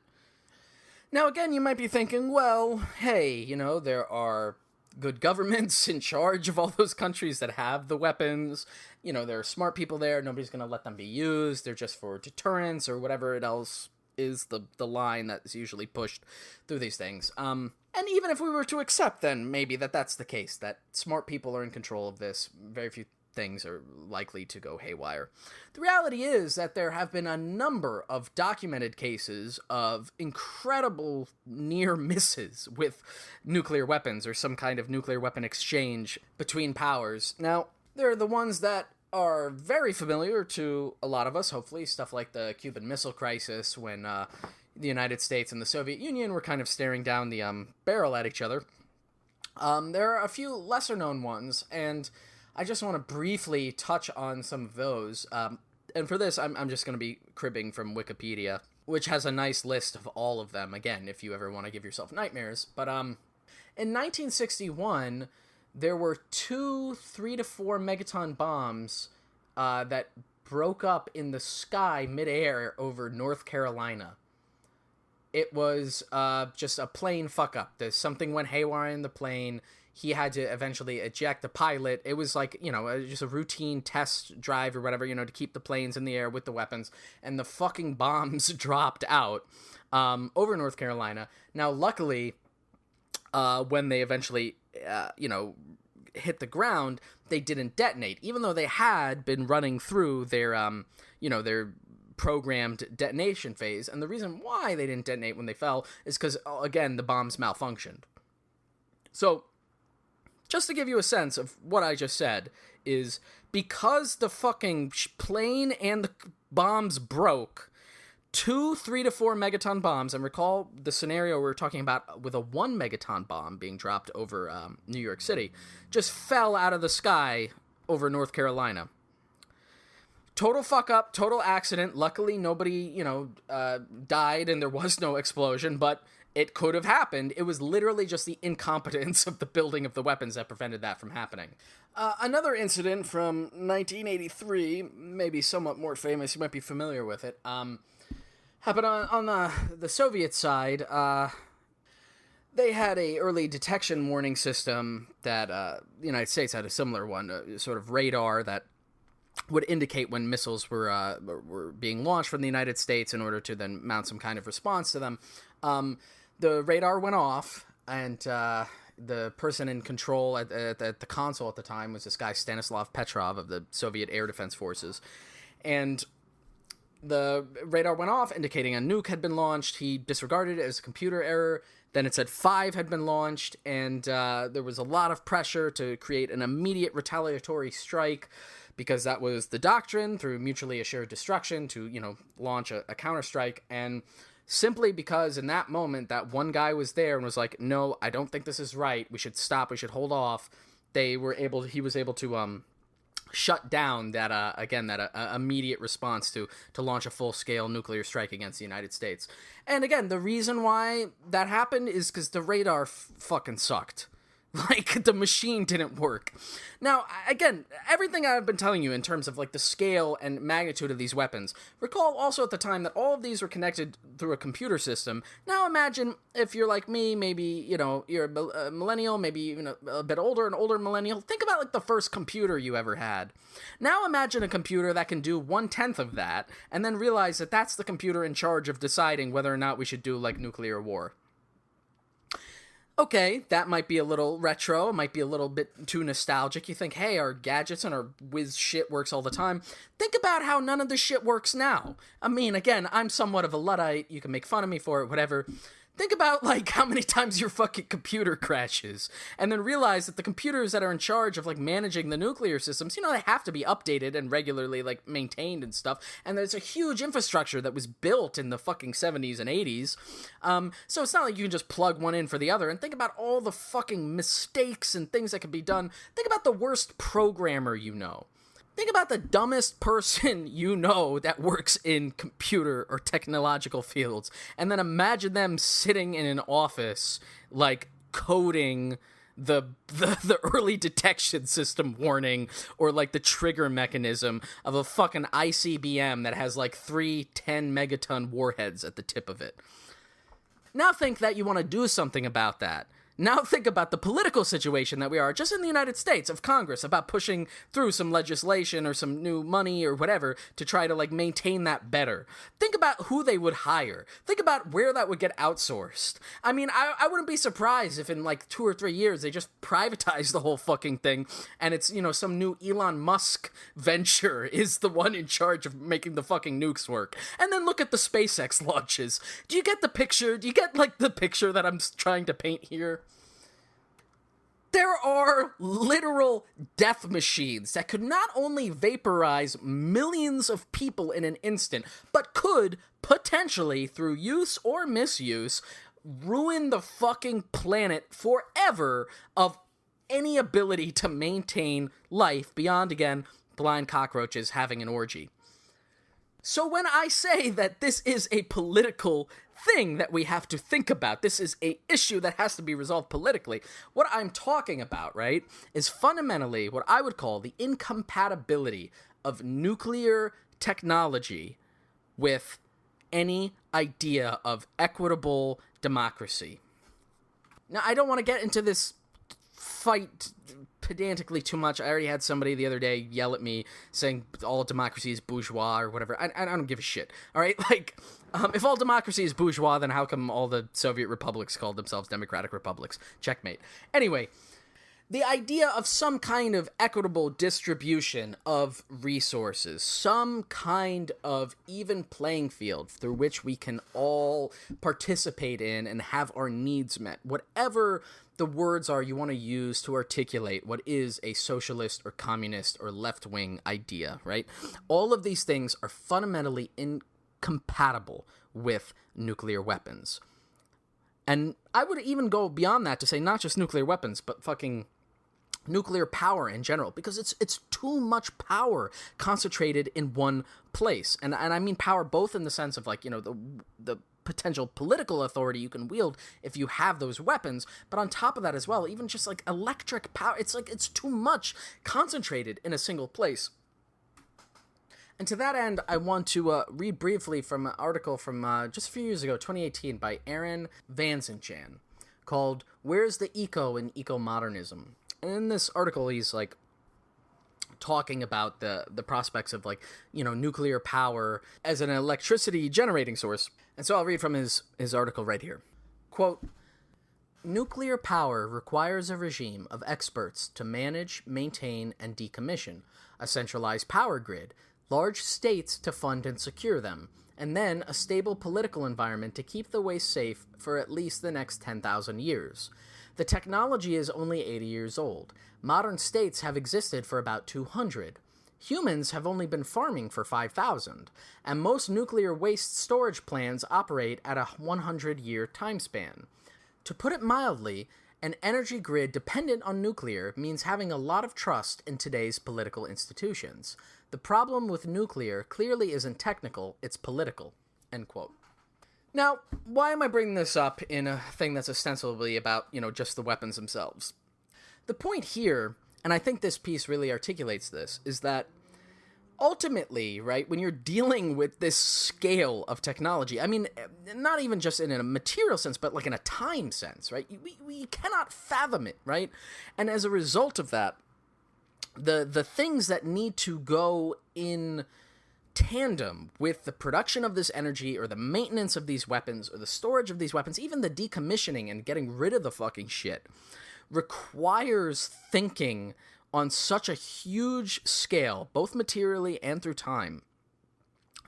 Now, again, you might be thinking, well, hey, there are good governments in charge of all those countries that have the weapons. There are smart people there. Nobody's going to let them be used. They're just for deterrence or whatever else is the line that's usually pushed through these things. And even if we were to accept then maybe that's the case, that smart people are in control of this, very few things are likely to go haywire. The reality is that there have been a number of documented cases of incredible near misses with nuclear weapons or some kind of nuclear weapon exchange between powers. Now, there are the ones that are very familiar to a lot of us, hopefully, stuff like the Cuban Missile Crisis, when the United States and the Soviet Union were kind of staring down the barrel at each other. There are a few lesser-known ones, and I just want to briefly touch on some of those. And for this, I'm just going to be cribbing from Wikipedia, which has a nice list of all of them, again, if you ever want to give yourself nightmares. But in 1961, there were 2 3 to 4 megaton bombs that broke up in the sky midair over North Carolina. It was just a plain fuck-up. Something went haywire in the plane. He had to eventually eject the pilot. It was like, just a routine test drive or whatever, to keep the planes in the air with the weapons. And the fucking bombs dropped out over North Carolina. Now, luckily, when they eventually, hit the ground, they didn't detonate, even though they had been running through their programmed detonation phase. And the reason why they didn't detonate when they fell is because, again, the bombs malfunctioned. So, just to give you a sense of what I just said, is because the fucking plane and the bombs broke, 2 3 to 4 megaton bombs, and recall the scenario we were talking about with a 1 megaton bomb being dropped over New York City, just fell out of the sky over North Carolina. Total fuck up, total accident. Luckily, nobody, died and there was no explosion, but it could have happened. It was literally just the incompetence of the building of the weapons that prevented that from happening. Another incident from 1983, maybe somewhat more famous, you might be familiar with it, happened on the Soviet side. They had a early detection warning system that the United States had a similar one, a sort of radar that would indicate when missiles were being launched from the United States in order to then mount some kind of response to them. The radar went off, and the person in control at the console at the time was this guy Stanislav Petrov of the Soviet Air Defense Forces. And the radar went off, indicating a nuke had been launched. He disregarded it as a computer error. Then it said 5 had been launched, and there was a lot of pressure to create an immediate retaliatory strike, because that was the doctrine, through mutually assured destruction, to, launch a counterstrike. And simply because in that moment that one guy was there and was like, no, I don't think this is right, we should stop, we should hold off, he was able to shut down that immediate response to launch a full-scale nuclear strike against the United States. And again, the reason why that happened is because the radar fucking sucked. Like, the machine didn't work. Now, again, everything I've been telling you in terms of, the scale and magnitude of these weapons, recall also at the time that all of these were connected through a computer system. Now imagine if you're like me, maybe, you're a millennial, maybe even a bit older, an older millennial. Think about, the first computer you ever had. Now imagine a computer that can do 1/10 of that, and then realize that that's the computer in charge of deciding whether or not we should do, nuclear war. Okay, that might be a little retro, it might be a little bit too nostalgic. You think, hey, our gadgets and our whiz shit works all the time. Think about how none of this shit works now. I mean, again, I'm somewhat of a Luddite, you can make fun of me for it, whatever. Think about, how many times your fucking computer crashes, and then realize that the computers that are in charge of, managing the nuclear systems, they have to be updated and regularly, maintained and stuff, and there's a huge infrastructure that was built in the fucking 70s and 80s, so it's not like you can just plug one in for the other. And think about all the fucking mistakes and things that could be done. Think about the worst programmer you know. Think about the dumbest person that works in computer or technological fields, and then imagine them sitting in an office, coding the early detection system warning, or the trigger mechanism of a fucking ICBM that has 3 10-megaton warheads at the tip of it. Now think that you want to do something about that. Now think about the political situation that we are just in the United States of Congress about pushing through some legislation or some new money or whatever to try to like maintain that better. Think about who they would hire. Think about where that would get outsourced. I mean, I wouldn't be surprised if in like 2 or 3 years they just privatize the whole fucking thing and it's, you know, some new Elon Musk venture is the one in charge of making the fucking nukes work. And then look at the SpaceX launches. Do you get the picture? Do you get like the picture that I'm trying to paint here? There are literal death machines that could not only vaporize millions of people in an instant, but could potentially, through use or misuse, ruin the fucking planet forever of any ability to maintain life beyond, again, blind cockroaches having an orgy. So when I say that this is a political thing that we have to think about, this is a issue that has to be resolved politically, what I'm talking about, right, is fundamentally what I would call the incompatibility of nuclear technology with any idea of equitable democracy. Now, I don't want to get into this fight pedantically too much. I already had somebody the other day yell at me saying all democracy is bourgeois or whatever. I don't give a shit. All right, like if all democracy is bourgeois, then how come all the Soviet republics called themselves democratic republics? Checkmate. Anyway, the idea of some kind of equitable distribution of resources, some kind of even playing field through which we can all participate in and have our needs met, whatever the words are you want to use to articulate what is a socialist or communist or left-wing idea, right? All of these things are fundamentally incompatible with nuclear weapons. And I would even go beyond that to say not just nuclear weapons, but fucking nuclear power in general, because it's too much power concentrated in one place. And I mean power both in the sense of like, you know, the potential political authority you can wield if you have those weapons, but on top of that as well, even just like electric power, it's like it's too much concentrated in a single place. And to that end, I want to read briefly from an article from just a few years ago, 2018, by Aaron Vanzenjan, called "Where's the Eco in Eco-Modernism?" And in this article, he's like talking about the prospects of like, you know, nuclear power as an electricity generating source. And so I'll read from his article right here. Quote, "Nuclear power requires a regime of experts to manage, maintain, and decommission, a centralized power grid, large states to fund and secure them, and then a stable political environment to keep the waste safe for at least the next 10,000 years. The technology is only 80 years old. Modern states have existed for about 200. Humans have only been farming for 5,000, and most nuclear waste storage plants operate at a 100-year time span. To put it mildly, an energy grid dependent on nuclear means having a lot of trust in today's political institutions. The problem with nuclear clearly isn't technical, it's political." End quote. Now, why am I bringing this up in a thing that's ostensibly about, you know, just the weapons themselves? The point here, and I think this piece really articulates this, is that ultimately, right, when you're dealing with this scale of technology, I mean, not even just in a material sense, but like in a time sense, right, we cannot fathom it, right? And as a result of that, the things that need to go in tandem with the production of this energy or the maintenance of these weapons or the storage of these weapons, even the decommissioning and getting rid of the fucking shit, requires thinking on such a huge scale, both materially and through time,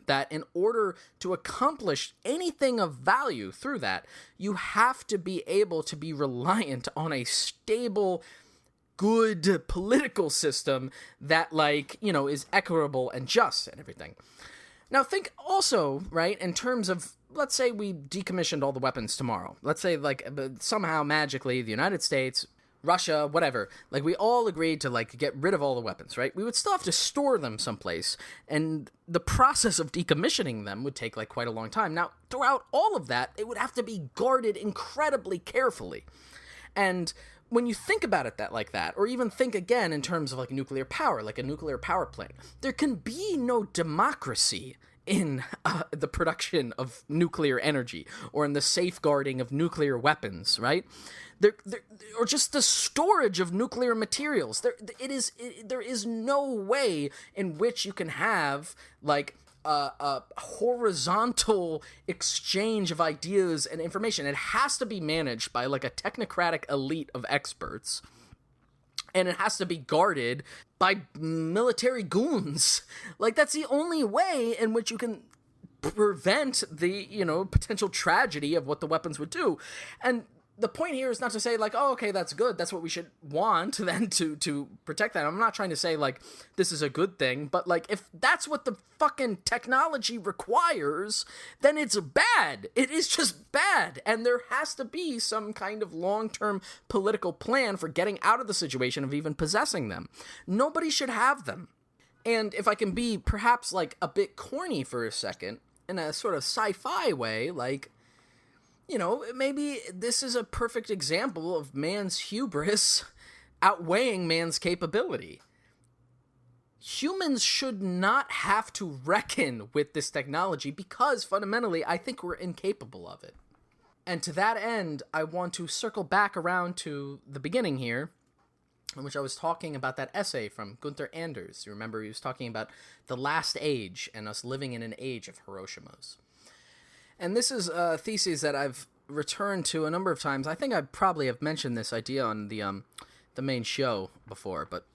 that in order to accomplish anything of value through that, you have to be able to be reliant on a stable, good political system that, like, you know, is equitable and just and everything. Now think also, right, in terms of, let's say we decommissioned all the weapons tomorrow. Let's say, like, somehow magically the United States, Russia, whatever, like, we all agreed to, like, get rid of all the weapons, right? We would still have to store them someplace, and the process of decommissioning them would take, like, quite a long time. Now, throughout all of that, it would have to be guarded incredibly carefully. And when you think about it like that, or even think again in terms of, like, nuclear power, like a nuclear power plant, there can be no democracy in the production of nuclear energy or in the safeguarding of nuclear weapons, right? Or just the storage of nuclear materials. There is no way in which you can have like a horizontal exchange of ideas and information. It has to be managed by like a technocratic elite of experts, and it has to be guarded by military goons. Like, that's the only way in which you can prevent the, potential tragedy of what the weapons would do. And the point here is not to say, like, oh, okay, that's good, that's what we should want then to protect that. I'm not trying to say, like, this is a good thing, but, like, if that's what the fucking technology requires, then it's bad. It is just bad. And there has to be some kind of long-term political plan for getting out of the situation of even possessing them. Nobody should have them. And if I can be perhaps, like, a bit corny for a second, in a sort of sci-fi way, like, maybe this is a perfect example of man's hubris outweighing man's capability. Humans should not have to reckon with this technology because, fundamentally, I think we're incapable of it. And to that end, I want to circle back around to the beginning here, in which I was talking about that essay from Gunther Anders. You remember he was talking about the last age and us living in an age of Hiroshimas. And this is a thesis that I've returned to a number of times. I think I probably have mentioned this idea on the main show before, but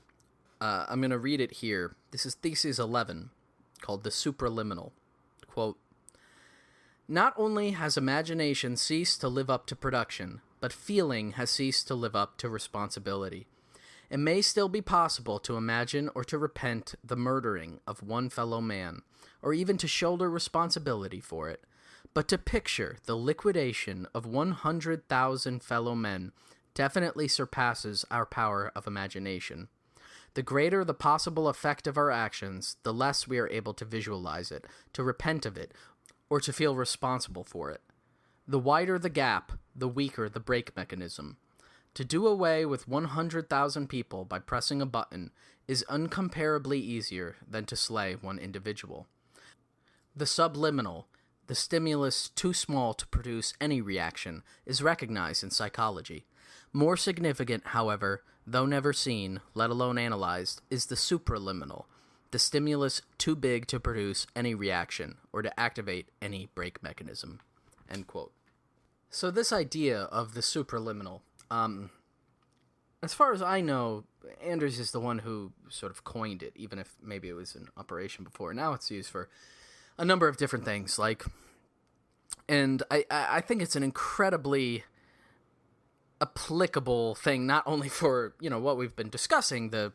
I'm going to read it here. This is Thesis 11, called The Supraliminal. Quote, "Not only has imagination ceased to live up to production, but feeling has ceased to live up to responsibility. It may still be possible to imagine or to repent the murdering of one fellow man, or even to shoulder responsibility for it. But to picture the liquidation of 100,000 fellow men definitely surpasses our power of imagination. The greater the possible effect of our actions, the less we are able to visualize it, to repent of it, or to feel responsible for it. The wider the gap, the weaker the brake mechanism. To do away with 100,000 people by pressing a button is incomparably easier than to slay one individual. The subliminal, the stimulus too small to produce any reaction, is recognized in psychology. More significant, however, though never seen, let alone analyzed, is the supraliminal, the stimulus too big to produce any reaction or to activate any brake mechanism." End quote. So this idea of the supraliminal, as far as I know, Anders is the one who sort of coined it, even if maybe it was in operation before. Now it's used for a number of different things, and I think it's an incredibly applicable thing, not only for, what we've been discussing, the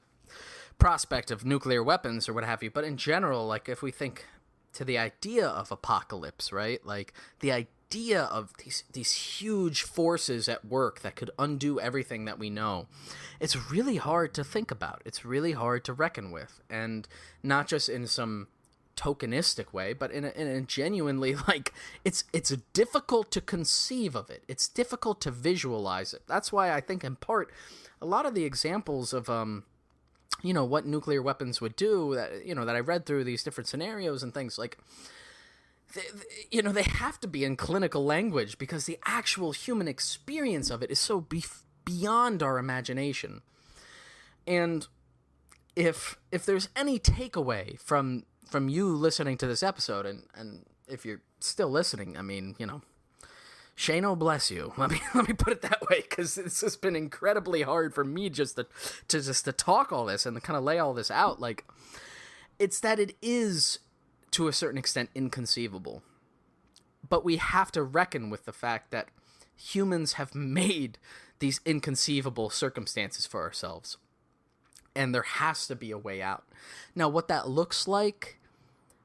prospect of nuclear weapons or what have you, but in general, like, if we think to the idea of apocalypse, right? Like, the idea of these huge forces at work that could undo everything that we know, it's really hard to think about. It's really hard to reckon with, and not just in some tokenistic way, but in a genuinely, like, it's difficult to conceive of it. It's difficult to visualize it. That's why I think, in part, a lot of the examples of what nuclear weapons would do, that I read through these different scenarios and things, like, they have to be in clinical language because the actual human experience of it is so beyond our imagination. And if there's any takeaway from you listening to this episode, and if you're still listening, I mean, Shano bless you. Let me put it that way, because this has been incredibly hard for me just to talk all this and to kind of lay all this out. Like, it's that it is, to a certain extent, inconceivable. But we have to reckon with the fact that humans have made these inconceivable circumstances for ourselves. And there has to be a way out. Now, what that looks like,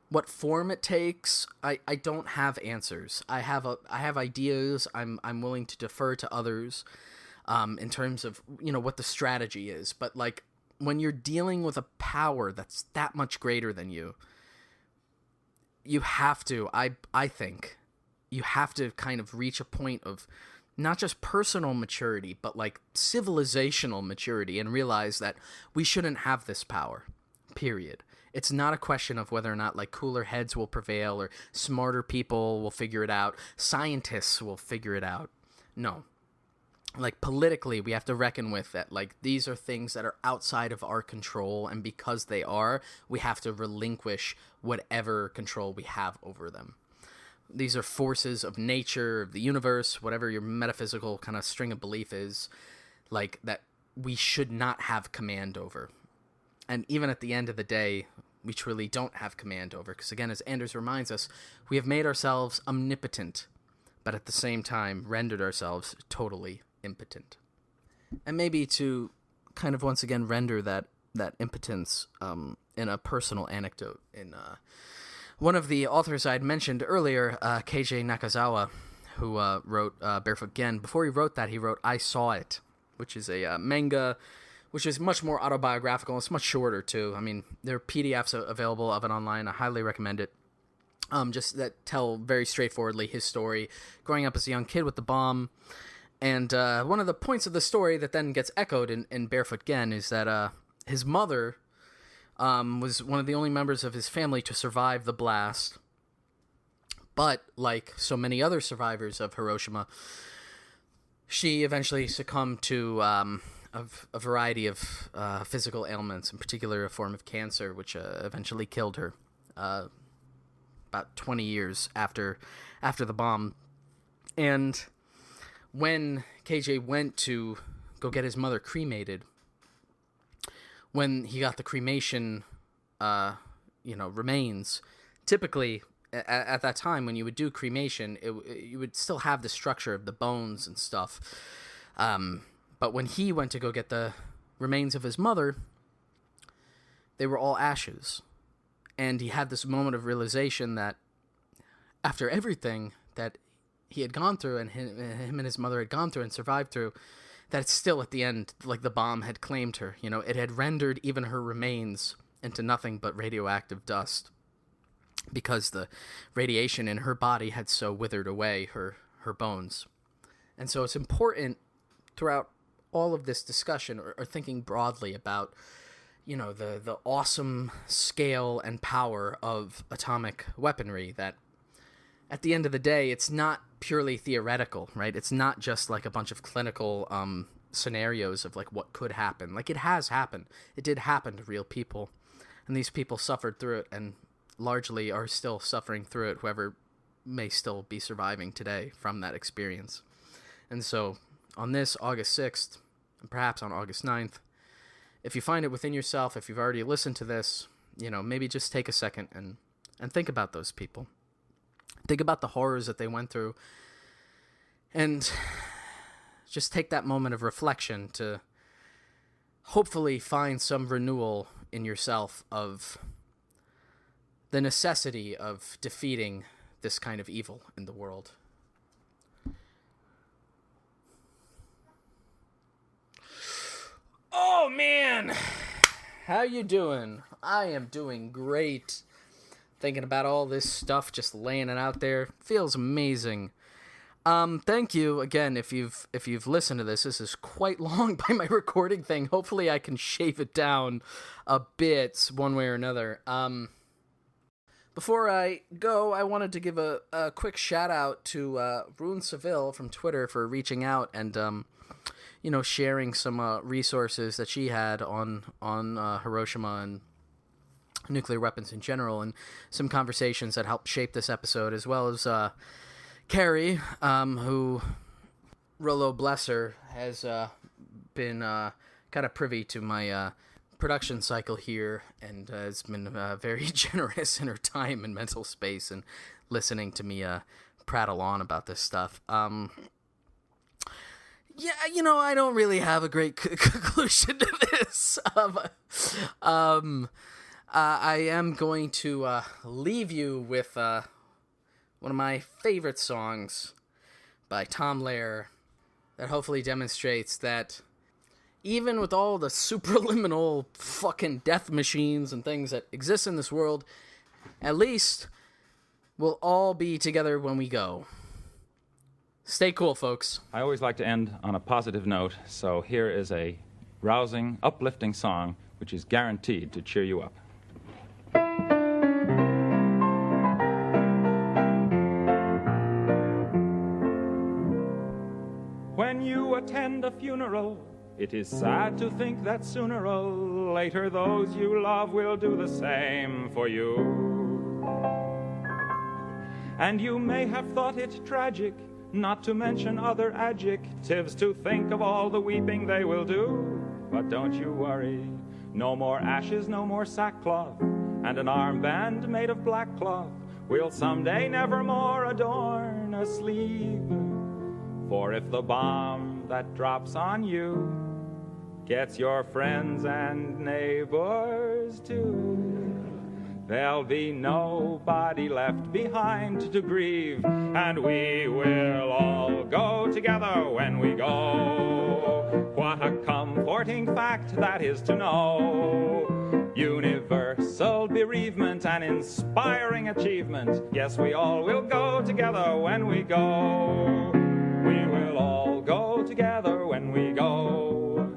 what form it takes, I don't have answers. I have ideas. I'm willing to defer to others in terms of, what the strategy is. But, like, when you're dealing with a power that's that much greater than you, you have to, I think, you have to kind of reach a point of not just personal maturity, but, like, civilizational maturity, and realize that we shouldn't have this power, period. It's not a question of whether or not like cooler heads will prevail or smarter people will figure it out. Scientists will figure it out. No. Like politically, we have to reckon with that. Like these are things that are outside of our control, and because they are, we have to relinquish whatever control we have over them. These are forces of nature, of the universe, whatever your metaphysical kind of string of belief is, like that we should not have command over. And even at the end of the day, we truly don't have command over. Because again, as Anders reminds us, we have made ourselves omnipotent, but at the same time rendered ourselves totally impotent. And maybe to kind of once again render that impotence in a personal anecdote. In one of the authors I had mentioned earlier, Keiji Nakazawa, who wrote Barefoot Gen, before he wrote that, he wrote I Saw It, which is a manga which is much more autobiographical. It's much shorter, too. I mean, there are PDFs available of it online. I highly recommend it. Just that tell very straightforwardly his story, growing up as a young kid with the bomb. And one of the points of the story that then gets echoed in Barefoot Gen is that his mother was one of the only members of his family to survive the blast. But, like so many other survivors of Hiroshima, she eventually succumbed to a variety of physical ailments, in particular a form of cancer, which eventually killed her about 20 years after the bomb. And when KJ went to go get his mother cremated, when he got the cremation, remains, typically at that time when you would do cremation, you would still have the structure of the bones and stuff. But when he went to go get the remains of his mother, they were all ashes. And he had this moment of realization that after everything that he had gone through and him and his mother had gone through and survived through, that it's still at the end, like the bomb had claimed her. You know, it had rendered even her remains into nothing but radioactive dust because the radiation in her body had so withered away her bones. And so it's important throughout all of this discussion or thinking broadly about, you know, the awesome scale and power of atomic weaponry, that at the end of the day, it's not purely theoretical, right? It's not just like a bunch of clinical scenarios of like what could happen. Like it has happened. It did happen to real people. And these people suffered through it and largely are still suffering through it, whoever may still be surviving today from that experience. And so on this August 6th, and perhaps on August 9th, if you find it within yourself, if you've already listened to this, you know, maybe just take a second and think about those people. Think about the horrors that they went through, and just take that moment of reflection to hopefully find some renewal in yourself of the necessity of defeating this kind of evil in the world. Oh, man! How you doing? I am doing great. Thinking about all this stuff, just laying it out there. Feels amazing. Thank you again if you've listened to this. This is quite long by my recording thing. Hopefully I can shave it down a bit one way or another. Before I go, I wanted to give a quick shout out to Rune Seville from Twitter for reaching out and sharing some resources that she had on Hiroshima and nuclear weapons in general, and some conversations that helped shape this episode, as well as Carrie, who, Rollo bless her, has been kind of privy to my production cycle here, and has been very generous in her time and mental space and listening to me prattle on about this stuff. Yeah, I don't really have a great conclusion to this. I am going to leave you with one of my favorite songs by Tom Lehrer that hopefully demonstrates that even with all the superliminal fucking death machines and things that exist in this world, at least we'll all be together when we go. Stay cool, folks. I always like to end on a positive note, so here is a rousing, uplifting song which is guaranteed to cheer you up. attend a funeral. It is sad to think that sooner or later those you love will do the same for you. And you may have thought it tragic, not to mention other adjectives, to think of all the weeping they will do. But don't you worry, no more ashes, no more sackcloth, and an armband made of black cloth will someday nevermore adorn a sleeve. For if the bomb that drops on you gets your friends and neighbors too, there'll be nobody left behind to grieve, and we will all go together when we go. What a comforting fact that is to know. Universal bereavement, an inspiring achievement. Yes, we all will go together when we go. We will all go together when we go,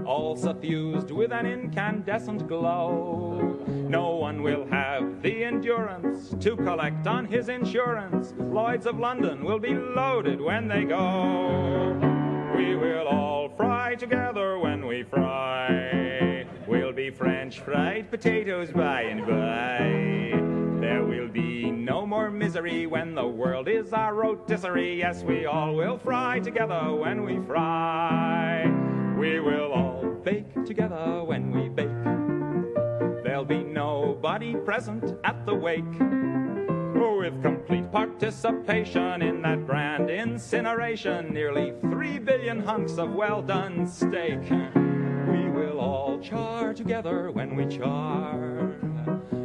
all suffused with an incandescent glow. No one will have the endurance to collect on his insurance. Lloyds of London will be loaded when they go. We will all fry together when we fry. We'll be French fried potatoes by and by. There will be no more misery when the world is our rotisserie. Yes, we all will fry together when we fry. We will all bake together when we bake. There'll be nobody present at the wake. With complete participation in that grand incineration, nearly 3 billion hunks of well-done steak. We will all char together when we char,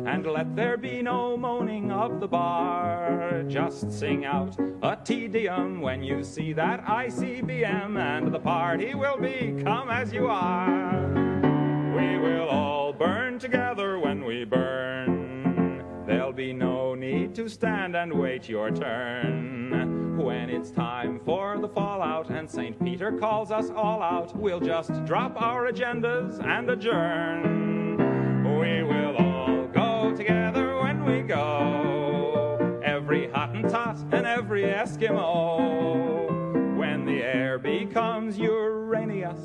and let there be no moaning of the bar. Just sing out a Te Deum when you see that ICBM, and the party will be come as you are. We will all burn together when we burn. There'll be no need to stand and wait your turn. When it's time for the fallout and St. Peter calls us all out, we'll just drop our agendas and adjourn. We will all go together when we go, every Hottentot and every Eskimo. When the air becomes Uranus,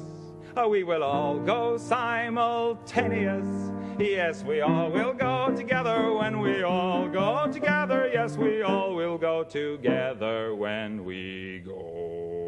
we will all go simultaneous. Yes, we all will go together when we all go together. Yes, we all will go together when we go.